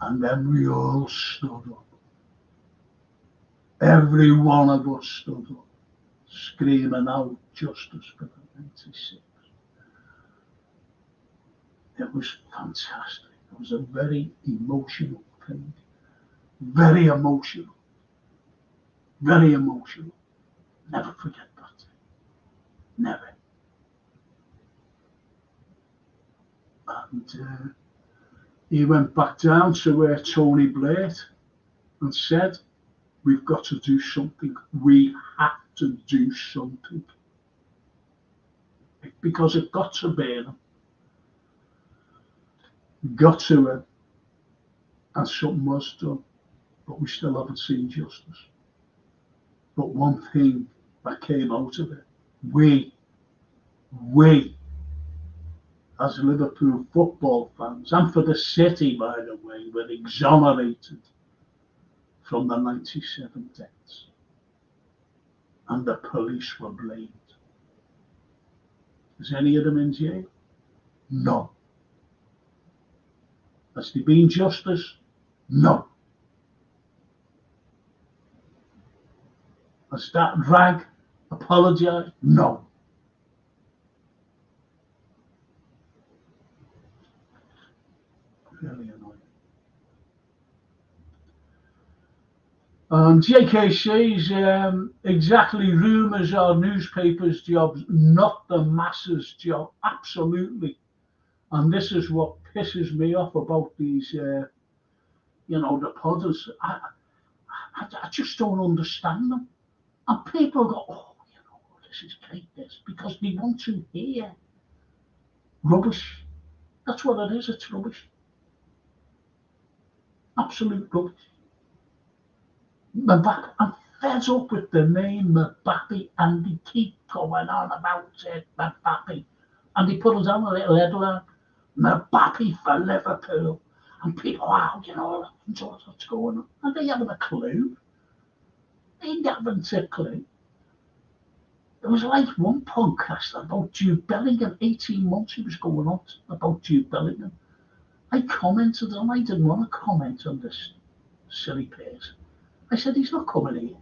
And then we all stood up. Every one of us stood up, screaming out justice for the 96. It was fantastic. It was a very emotional thing. Very emotional. Very emotional. Never forget that. Never. And he went back down to Tony Blair and said, we've got to do something. We have to do something. Because it got to Burnham, got to him, and something was done. But we still haven't seen justice. But one thing that came out of it, we, as Liverpool football fans, and for the city, by the way, were exonerated from the 97 deaths. And the police were blamed. Is any of them in jail? No. Has there been justice? No. Has that rag apologised? No. Really annoying. JKC's exactly rumours are newspapers' jobs, not the masses' job. Absolutely. And this is what pisses me off about these, the podders. I just don't understand them. And people go, oh, this is great, this, because they want to hear rubbish. That's what it is, it's rubbish. Absolute rubbish. Mbappe, I'm fed up with the name Mbappe, and they keep going on about it, Mbappe. And they put us on a little headline, Mbappe for Liverpool. And people, wow, what's going on? And they haven't a clue. They haven't a clue. There was like one podcast about Jude Bellingham, 18 months he was going on about Jude Bellingham. I commented and I didn't want to comment on this silly person. I said, he's not coming here.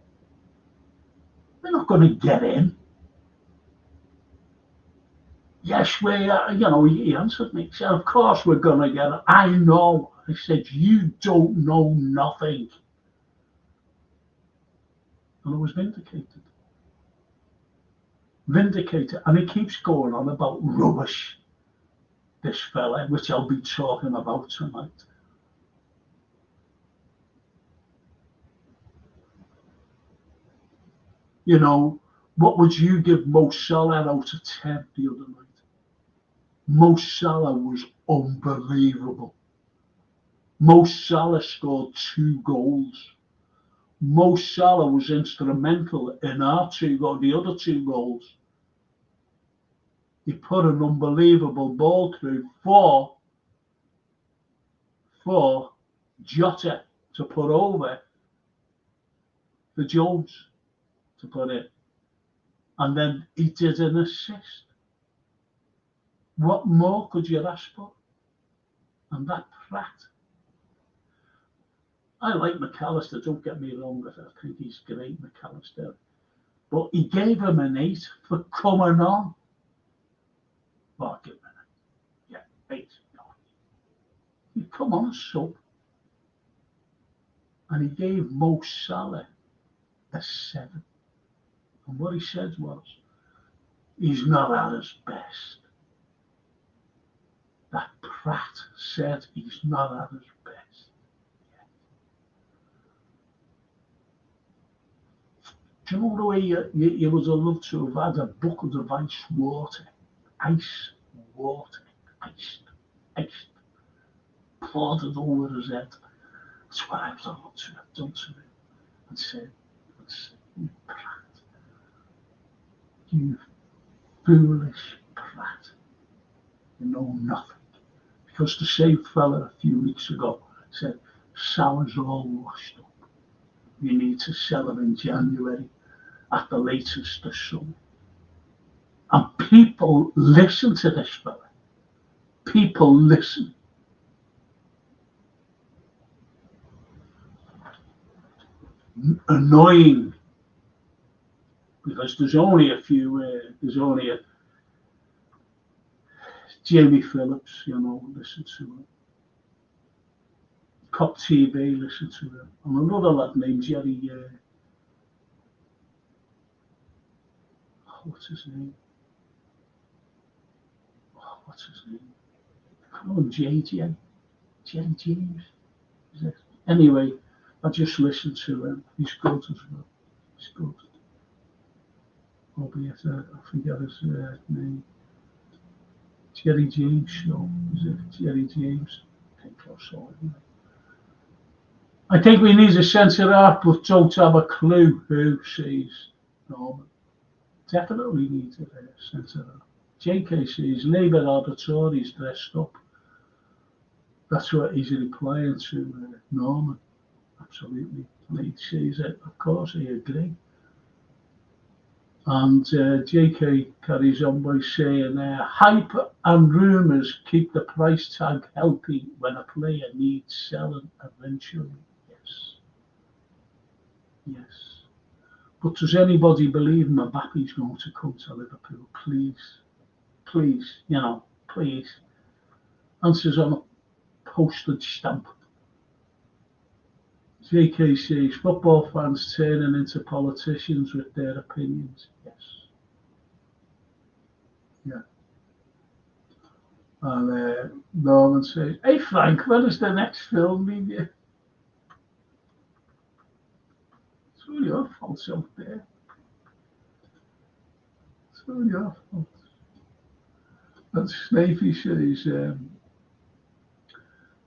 We're not going to get in. Yes, he answered me. He said, of course we're going to get it. I know. I said, you don't know nothing. And I was vindicated. And he keeps going on about rubbish, this fella, which I'll be talking about tonight. What would you give Mo Salah out of 10 the other night? Mo Salah was unbelievable. Mo Salah scored 2 goals. Mo Salah was instrumental in the other 2 goals. He put an unbelievable ball through for Jota to put over, for Jones to put in. And then he did an assist. What more could you ask for? And that Pratt. I like McAllister, don't get me wrong, I think he's great, McAllister. But he gave him an 8 for coming on. Well, give him an 8. Yeah, 8. No. He come on a sub. And he gave Mo Salah a 7. And what he said was, he's not at his best. That Pratt said he's not at his best. Do you know the way you would have loved to have had a bucket of ice water, iced, poured it over his head? That's what I would have loved to have done to him and said, you Pratt, you foolish Pratt, you know nothing. Because the same fella a few weeks ago said, Salah's all washed up. You need to sell him in January, at the latest this summer. And people listen to this fella. People listen. Annoying. Because there's only a Jamie Phillips, listen to him. Cop TV, listen to him. And another lad named Jerry what's his name? Oh, what's his name? I call him JJ. Jerry James. Is it? Anyway, I just listened to him. He's good as well. He's good. Albeit, I forget his name. Jerry James show. Is it Jerry James? I think so. I think we need to censor out, but don't have a clue who says Norman. Definitely need to censor out. JK says Labour arbitraries dressed up. That's what he's replying to Norman. Absolutely. And he says it, of course, I agree. And JK carries on by saying, hype and rumours keep the price tag healthy when a player needs selling eventually. Yes. Yes. But does anybody believe Mbappe's going to come to Liverpool? Please. Please, please. Answers on a postage stamp. JK says football fans turning into politicians with their opinions. Yes. Yeah. And Norman says, hey Frank, when is the next film review? It's all your fault out there. It's all your fault. And Snavy says,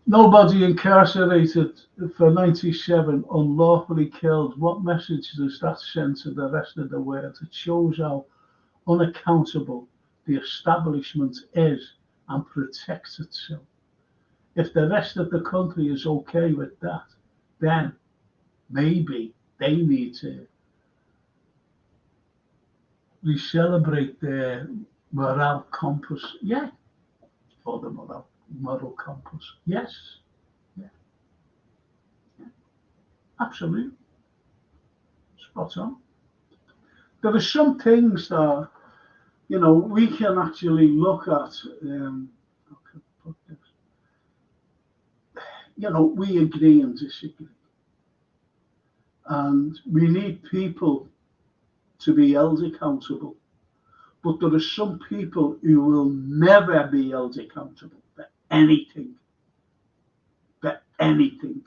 nobody incarcerated for 97 unlawfully killed. What message does that send to the rest of the world? It shows how unaccountable the establishment is and protects itself. If the rest of the country is okay with that, then maybe they need to re-celebrate their moral compass. Yeah, for the moral compass. Yes. Yeah. Yeah. Absolutely. Spot on. There are some things that, we can actually look at. We agree and disagree. And we need people to be held accountable. But there are some people who will never be held accountable for anything. For anything.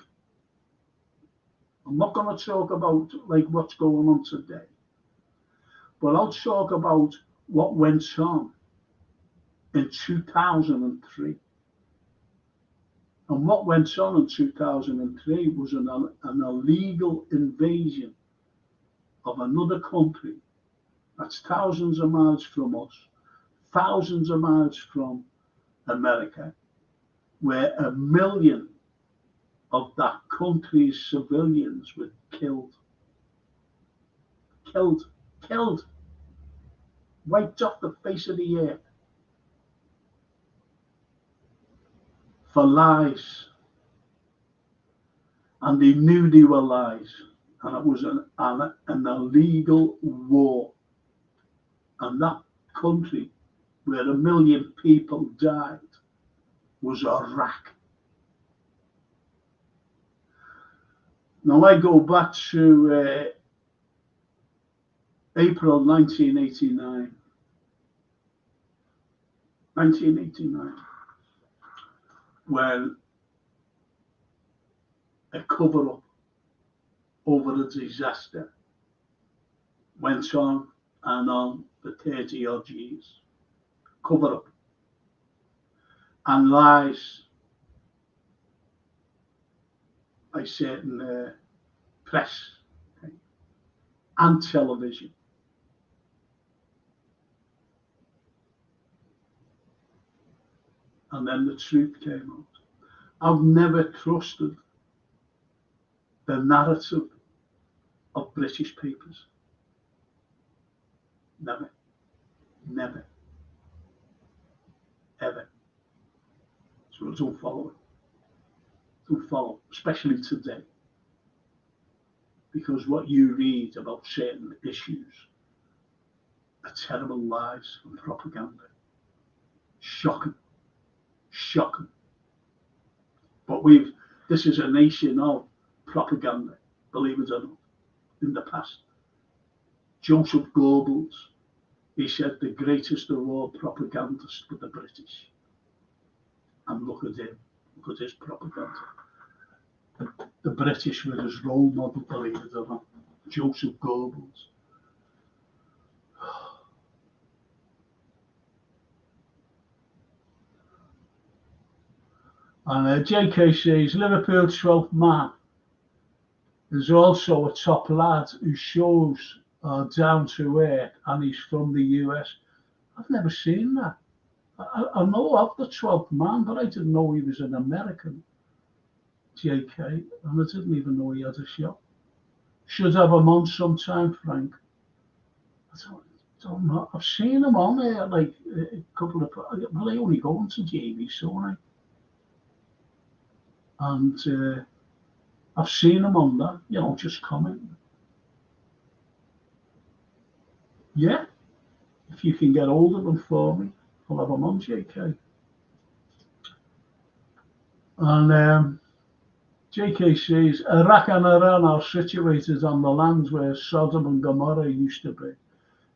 I'm not going to talk about what's going on today. But I'll talk about what went on in 2003. And what went on in 2003 was an illegal invasion of another country that's thousands of miles from us, thousands of miles from America, where 1 million of that country's civilians were killed, wiped off the face of the earth for lies. And they knew they were lies. And it was an illegal war. And that country where 1 million people died was Iraq. Now I go back to April 1989. 1989, when a cover-up over the disaster went on and on for 30 odd years. Cover-up and lies by certain press and television. And then the truth came out. I've never trusted the narrative of British papers. Never. Never. Ever. So I don't follow it. Don't follow, especially today. Because what you read about certain issues are terrible lies and propaganda. Shocking. Shocking. But this is a nation of propaganda, believe it or not, in the past. Joseph Goebbels He said the greatest of all propagandists were the British. And look at him, look at his propaganda. The British were his role model, believe it or not. Joseph Goebbels. And JK says Liverpool's 12th man is also a top lad who shows down to earth, and he's from the US. I've never seen that. I know of the 12th man, but I didn't know he was an American. JK, and I didn't even know he had a show. Should have him on sometime, Frank. I don't know. I've seen him on there like a couple of. Well, I only go into TV, so I. And I've seen him on that, just commenting. Yeah, if you can get hold of him for me, I'll have him on, JK. And JK says, Iraq and Iran are situated on the lands where Sodom and Gomorrah used to be.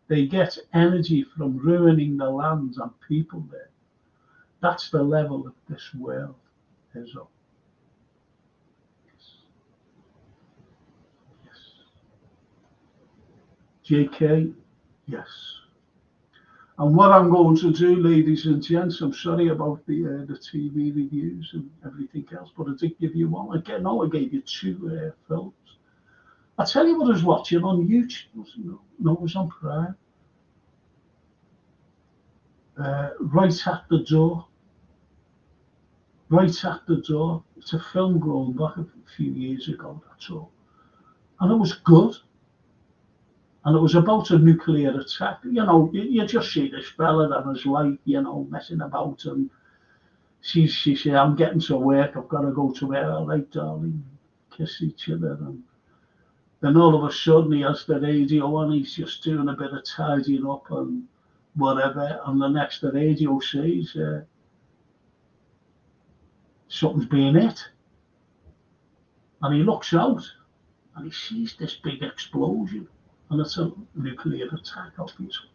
They get energy from ruining the lands and people there. That's the level of this world, Israel. JK, yes. And what I'm going to do, ladies and gents, I'm sorry about the TV reviews and everything else, but I did give you one. Again, I gave you two films. I'll tell you what I was watching on YouTube. No, it was on Prime. Right at the Door. Right at the Door. It's a film going back a few years ago, that's all. And it was good. And it was about a nuclear attack. You just see this fella and his wife, messing about. And she said, I'm getting to work. I've got to go to work. All right, darling. Kiss each other. And then all of a sudden he has the radio on. He's just doing a bit of tidying up and whatever. And the next the radio says, something's being hit. And he looks out and he sees this big explosion. And it's a nuclear attack, obviously.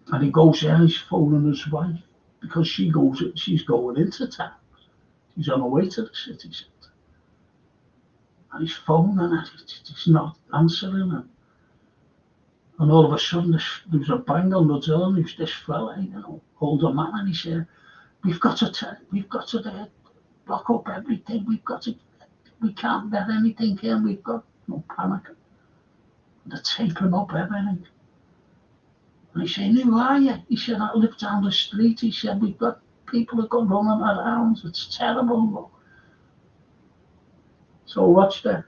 And he goes there and he's phoning his wife because she's going into town. She's on her way to the city centre. And he's phoning her, he's not answering her. And all of a sudden there's a bang on the door and there's this fella, older man, and he said, we've got to block up everything, we can't let anything in, we've got no panic. They're taping up everything. And he said, who are you? He said, I live down the street. He said, we've got people that go running around. It's terrible. So watch that.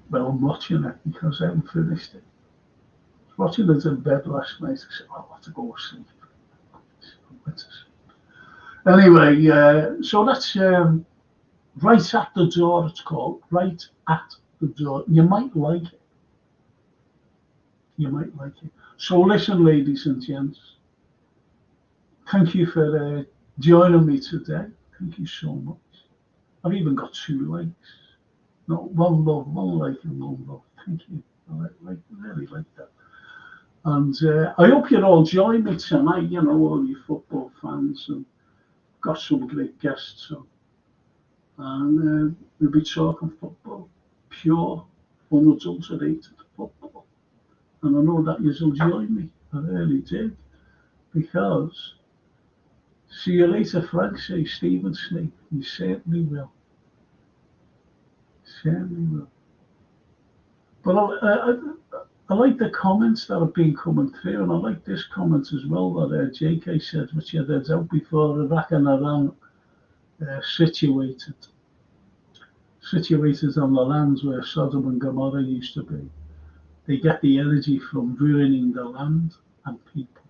Well, I'm watching it because I haven't finished it. I was watching it in bed last night. I said, I want to go to sleep. Anyway, so that's Right at the Door, it's called. Right at the Door. You might like it. You might like it. So listen, ladies and gents. Thank you for joining me today. Thank you so much. I've even got 2 likes. No, 1 love, 1 like and 1 love. Thank you. I really like that. And I hope you all join me tonight, all you football fans, and got some great guests on. And we'll be talking football, pure, unadulterated football. And I know that you'll join me. I really did. Because, see you later, Frank, say Stephen Snake. You certainly will. Certainly will. But I like the comments that have been coming through, and I like this comment as well that JK said, which you had out before, Iraq and Iran situated on the lands where Sodom and Gomorrah used to be. They get the energy from ruining the land and people.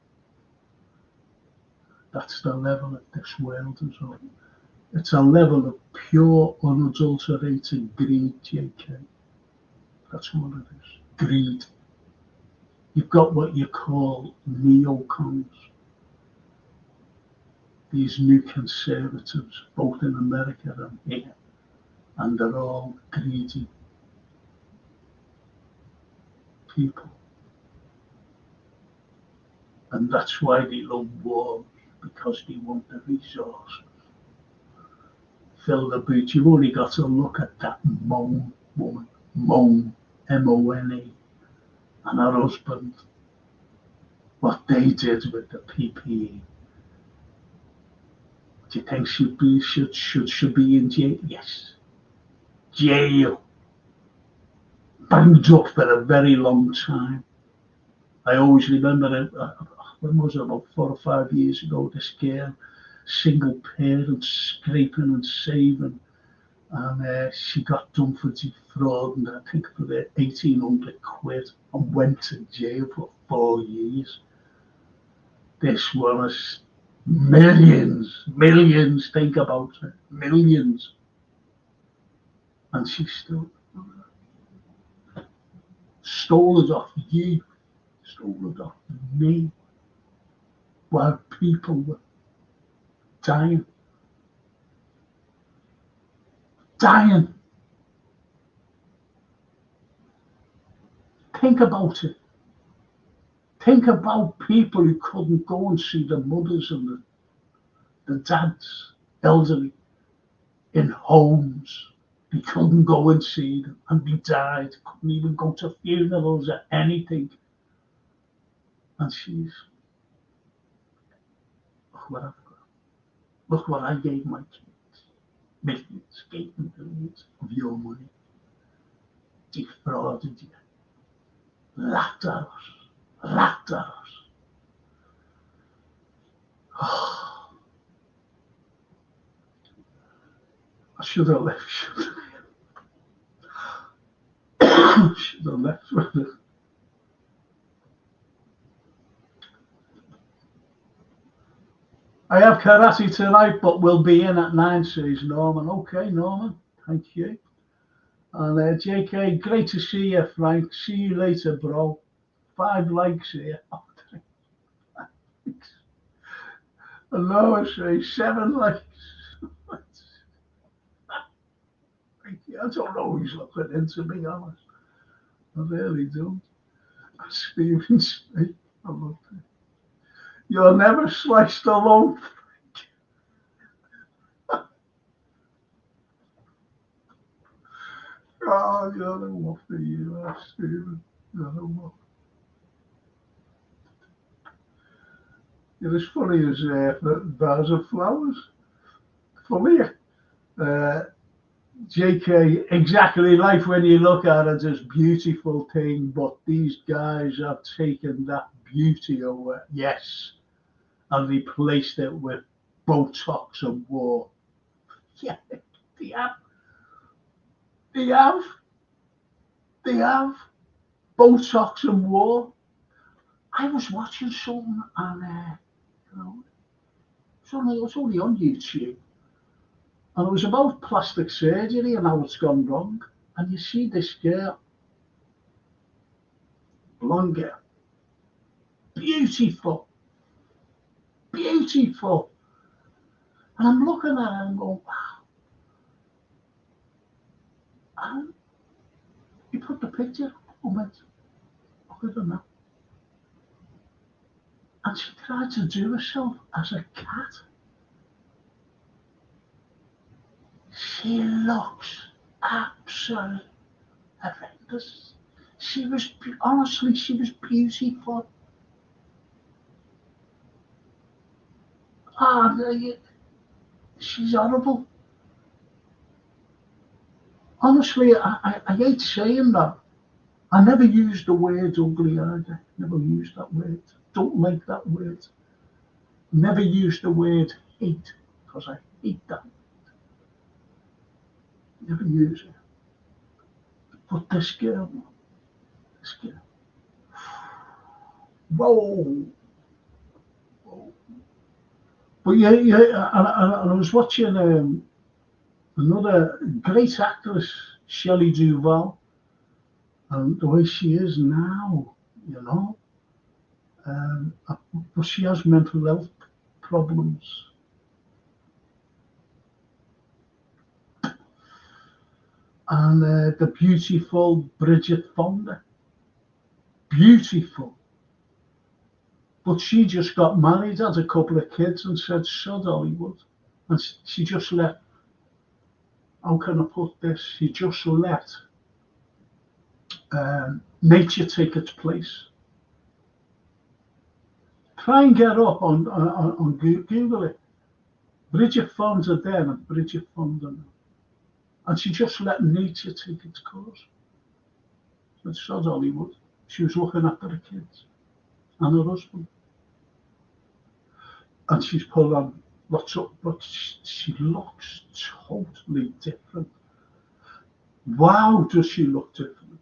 That's the level of this world as well. It's a level of pure, unadulterated greed, JK. That's what it is. Greed. You've got what you call neocons. These new conservatives, both in America and here. And they're all greedy. people. And that's why they love war, because they want the resource. Fill the boots. You've only got to look at that Moan woman, Moan, M-O-N-E, and her husband, what they did with the PPE. Do you think should be in jail? Yes. Jail. Banged up for a very long time. I always remember it, when was it, about 4 or 5 years ago, this girl, single parent, scraping and saving, and she got done for defrauding, I think for the 1,800 quid, and went to jail for 4 years. This was millions, think about it, millions. And she still stole it off you, stole it off me, while people were dying. Think about it. Think about people who couldn't go and see the mothers and the dads, elderly, in homes. They couldn't go and see them, and they died. Couldn't even go to funerals or anything. And she's, look what I've got. Look what I gave my kids. Millions of your money. Defrauded you. Laughed at us. Oh, I should have left. Should have left with it. I have karate tonight, but we'll be in at 9, says Norman. Okay, Norman, thank you. And JK, great to see you, Frank. See you later, bro. 5 likes here. Oh, thanks. And Noah says 7 likes. Thank you. I don't know who's looking in, to be honest. I really don't. Stephen Smith, I love it. You're never sliced alone. Oh, you're the one for you, Stephen. You're the one. You're as funny as bars of flowers. For me, JK, exactly, life when you look at it is beautiful thing, but these guys have taken that beauty away, yes, and replaced it with Botox and war. Yeah, they have. They have Botox and war. I was watching something and it was only on YouTube, and it was about plastic surgery and how it's gone wrong. And you see this girl, blonde girl, beautiful, and I'm looking at her and going, wow. And you put the picture and went, look at her now. And she tried to do herself as a cat. She looks absolutely horrendous. Honestly, she was beautiful. She's horrible. Honestly, I hate saying that. I never used the word ugly either. Never used that word. Don't like that word. Never used the word hate, because I hate that. Never use it. But this girl. Whoa. But yeah, and I was watching another great actress, Shelley Duvall, and the way she is now, but she has mental health problems. And the beautiful Bridget Fonda. beautiful. But she just got married, had a couple of kids, and said, "Sod Hollywood." And she just let, how can I put this? She just let nature take its place. Try and get up on Google it. Bridget Fonda then and Bridget Fonda now. And she just let nature take its course. Said, "Sod Hollywood." She was looking after the kids and her husband. And she's put on lots of, but she looks totally different. Wow, does she look different?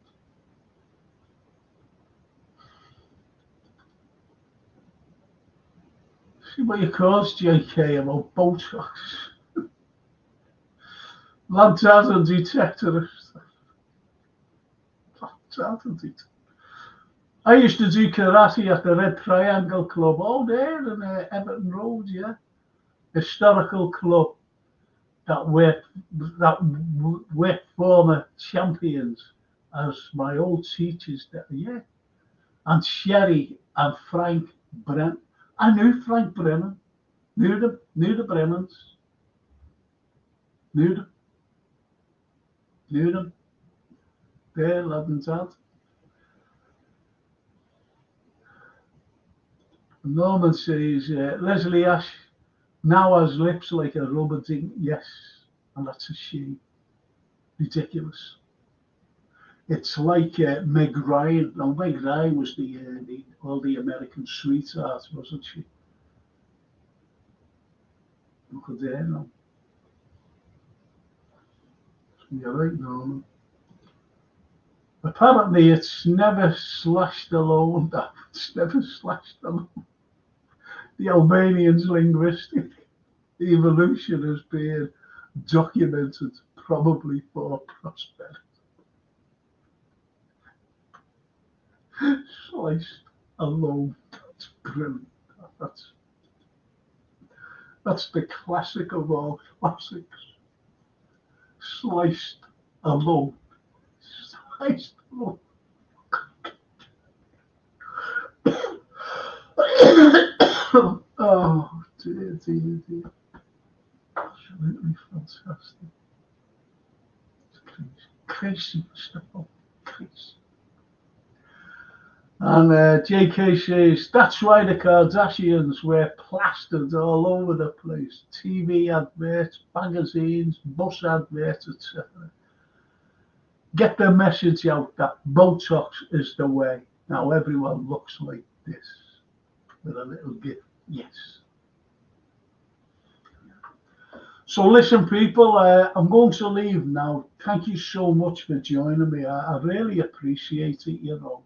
See what you cause JK about Botox. Lantern detector. Lantern detector. I used to do karate at the Red Triangle Club, there in Everton Road, yeah. Historical club that were former champions as my old teachers there, yeah. And Sherry and Frank Brennan. I knew Frank Brennan, knew the Brennans, knew them. There, lad and dad. Norman says, Leslie Ash now has lips like a rubber ding. Yes, and that's a shame. Ridiculous. It's like Meg Ryan. Now, Meg Ryan was all the American sweetheart, wasn't she? Look at there now. You're right, Norman. Apparently, it's never slashed alone. It's never slashed alone. The Albanians' linguistic evolution has been documented, probably for prosperity. Sliced alone. That's brilliant. That's the classic of all classics. Sliced alone. Sliced alone. Oh, dear. Absolutely fantastic. It's crazy stuff. Crazy. And JK says, that's why the Kardashians were plastered all over the place. TV adverts, magazines, bus adverts, etc. Get the message out that Botox is the way. Now everyone looks like this with a little gift. Yes. So listen, people, I'm going to leave now. Thank you so much for joining me. I really appreciate it, you know.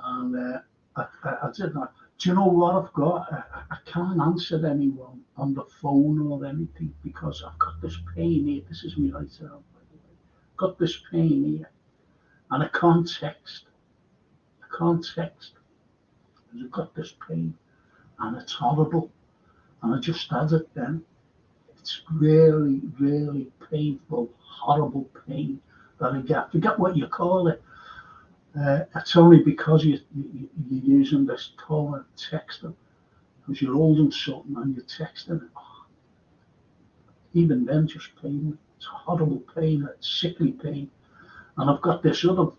And I did not. Do you know what I've got? I can't answer anyone on the phone or anything because I've got this pain here. This is me right arm, by the way. Got this pain here, and I can't text. Because I've got this pain, and it's horrible. And I just had it then. It's really, really painful, horrible pain that I get. I forget what you call it. It's only because you're using this tone of texting, because you're holding something and you're texting it. Oh, even then, just pain. It's a horrible pain, it's sickly pain. And I've got this other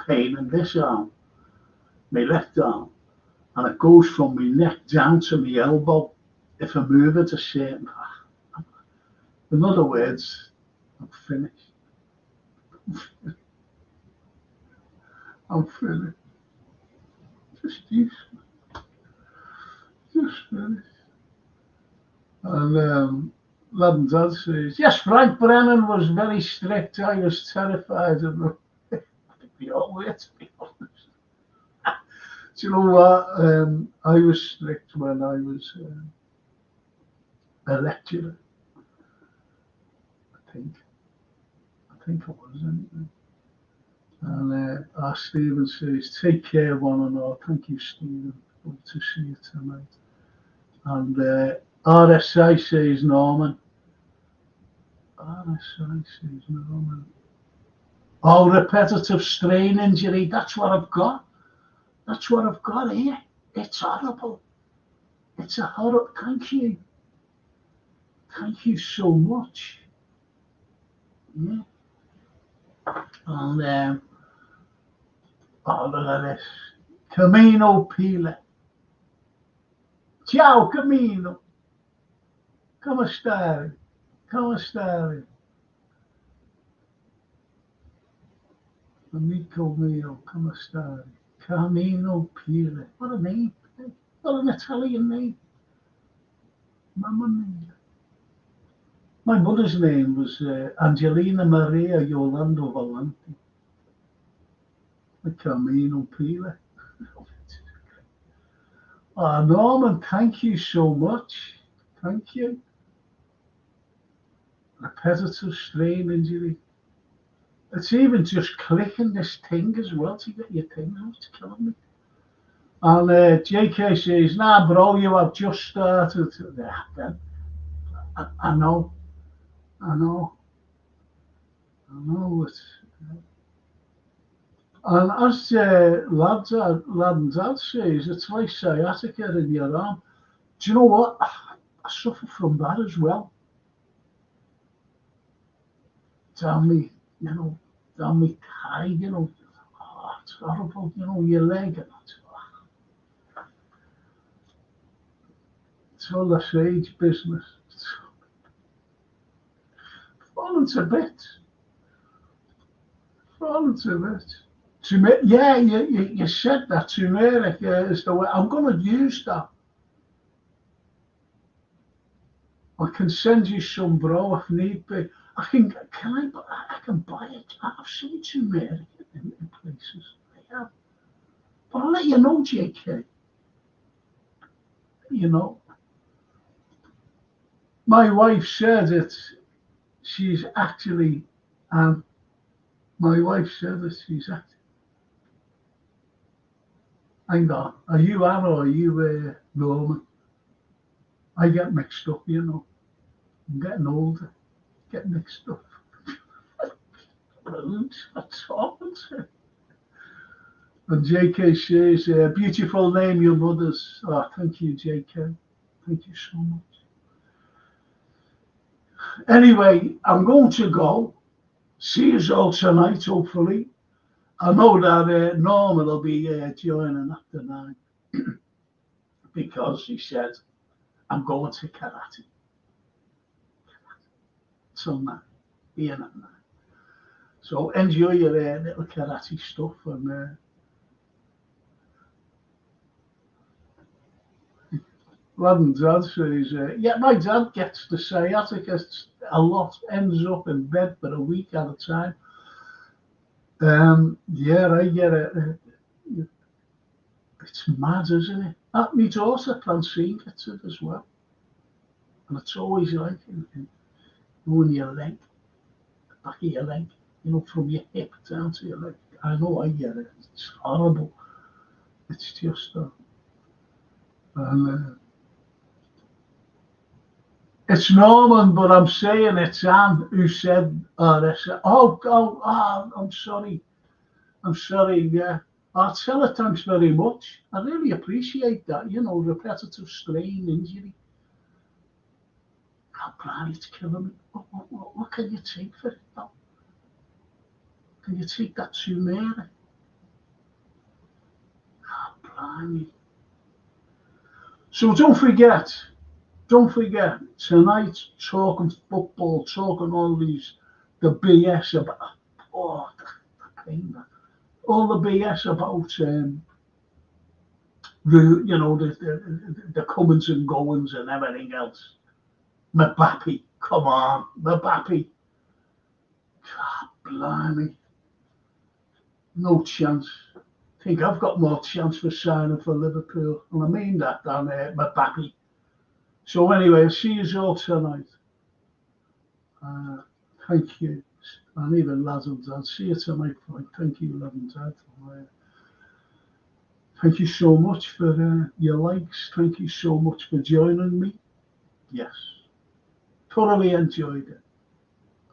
pain in this arm, my left arm, and it goes from my neck down to my elbow if I move it a certain. In other words, I'm finished. I'm finished. Just finished. And lad and dad says, yes, Frank Brennan was very strict. I was terrified of him. I think we all were, to be honest. Do you know what? I was strict when I was a lecturer. I think I was anyway. And Stephen says, take care, one and all. Thank you, Stephen. Good to see you tonight. And RSI says, Norman. RSI says, Norman. Oh, repetitive strain injury. That's what I've got. That's what I've got here. It's horrible. It's a horrible. Thank you. Thank you so much. Yeah. And oh, look at this. Camino Pile. Ciao, Camino. Come stai? Come stai? Amico mio, come stai? Camino Pile. What a name. What an Italian name. Mamma mia. My mother's name was Angelina Maria Yolando Valenti. Camino Pile. Oh, Norman, thank you so much. Thank you. Repetitive strain injury. It's even just clicking this thing as well to get your thing out. It's killing me. And JK says, nah, bro, you have just started. Yeah, I know. I know. I know. And as lad and dad says, it's like sciatica in your arm. Do you know what? I suffer from that as well. Down me, down me thigh, oh, it's horrible, your leg. It's all the sage business. It's fallen to bits. Fallen to bits. Yeah, you said that turmeric is the way. I'm going to use that. I can send you some, bro, if need be. I can buy it. I've seen turmeric in places. Yeah. But I'll let you know, JK. My wife said it. She's actually, my wife said that she's actually. Hang on, are you Anna or are you Norman? I get mixed up, I'm getting older, get mixed up. Brilliant, that's awesome. And JK says, beautiful name, your mother's. Oh, thank you, JK. Thank you so much. Anyway, I'm going to go. See you all tonight, hopefully. I know that Norman will be joining after 9 because he said, I'm going to karate. So 9, being at 9. So enjoy your little karate stuff. And lad and dad says, yeah, my dad gets the sciatica a lot, ends up in bed for a week at a time. Yeah, I get it. It's mad, isn't it? My daughter Francine gets it as well. And it's always like in your leg, the back of your leg, from your hip down to your leg. I know I get it. It's horrible. It's just and it's Norman, but I'm saying it's Anne who said, I'm sorry. I'm sorry, yeah. I'll tell her thanks very much. I really appreciate that, repetitive strain injury. God, blimey, it's killing me. What can you take for it, though? Can you take that turmeric? God, blimey. So don't forget, tonight, talking football, talking all the BS about, the pain, all the BS about, the comings and goings and everything else. Mbappe, come on, Mbappe. God, blimey. No chance. I think I've got more chance for signing for Liverpool, and I mean that, than Mbappe. So anyway, I'll see you all tonight. Thank you. And even lads and dad, see you tonight, Frank. Thank you, lad and dad. Thank you so much for your likes. Thank you so much for joining me. Yes, thoroughly enjoyed it.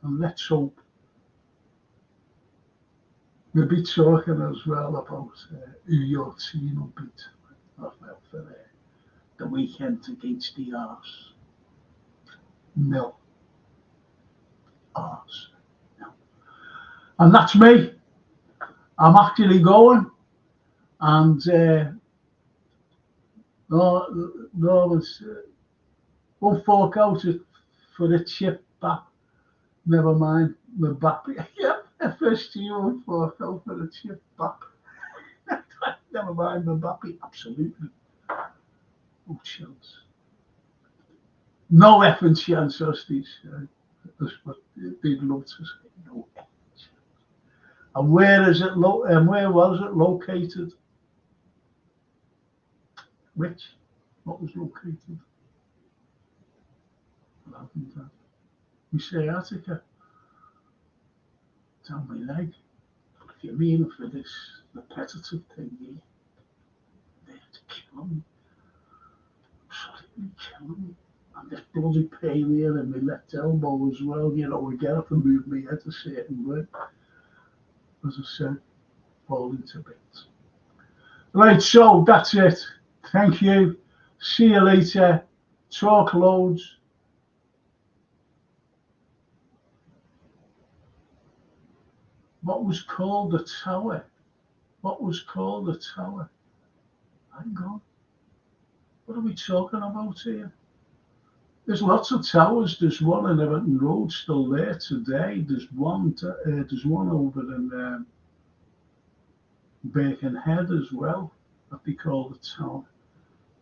And let's hope We'll be talking as well about who your team will beat for the weekend against the Arse. Nil. Arse. No. And that's me. I'm actually going. And no, it's won't fork out for the chip back. Never mind the back. Yeah, FSG won't fork out for the chip back. Never mind the back. Absolutely no chance. No effing chance, Hosties. That's what they'd love to say. No effing chance. And where is it? And where was it located? Which? What was located? We say Attica. Down my leg. If you mean for this repetitive thing here, they're killing me. Absolutely killing me. And this bloody pain here in my left elbow as well. You know, I get up and move my head a certain way. As I said, falling to bits. Right, so that's it. Thank you. See you later. Talk loads. What was called the tower? What was called the tower? Hang on. What are we talking about here? There's lots of towers. There's one in Everton Road still there today. There's one over in Birkenhead as well that they call the tower.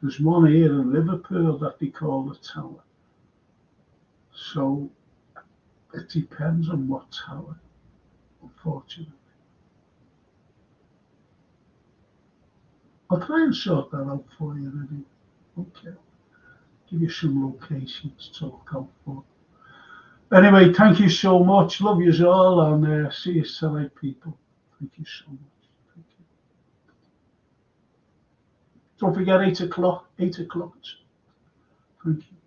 There's one here in Liverpool that they call the tower. So it depends on what tower, unfortunately. I'll try and sort that out for you, Eddie. Okay. Give you some locations to look out for. Anyway, thank you so much. Love you all, and see you tonight, people. Thank you so much. Thank you. Don't forget 8 o'clock. 8 o'clock. Thank you.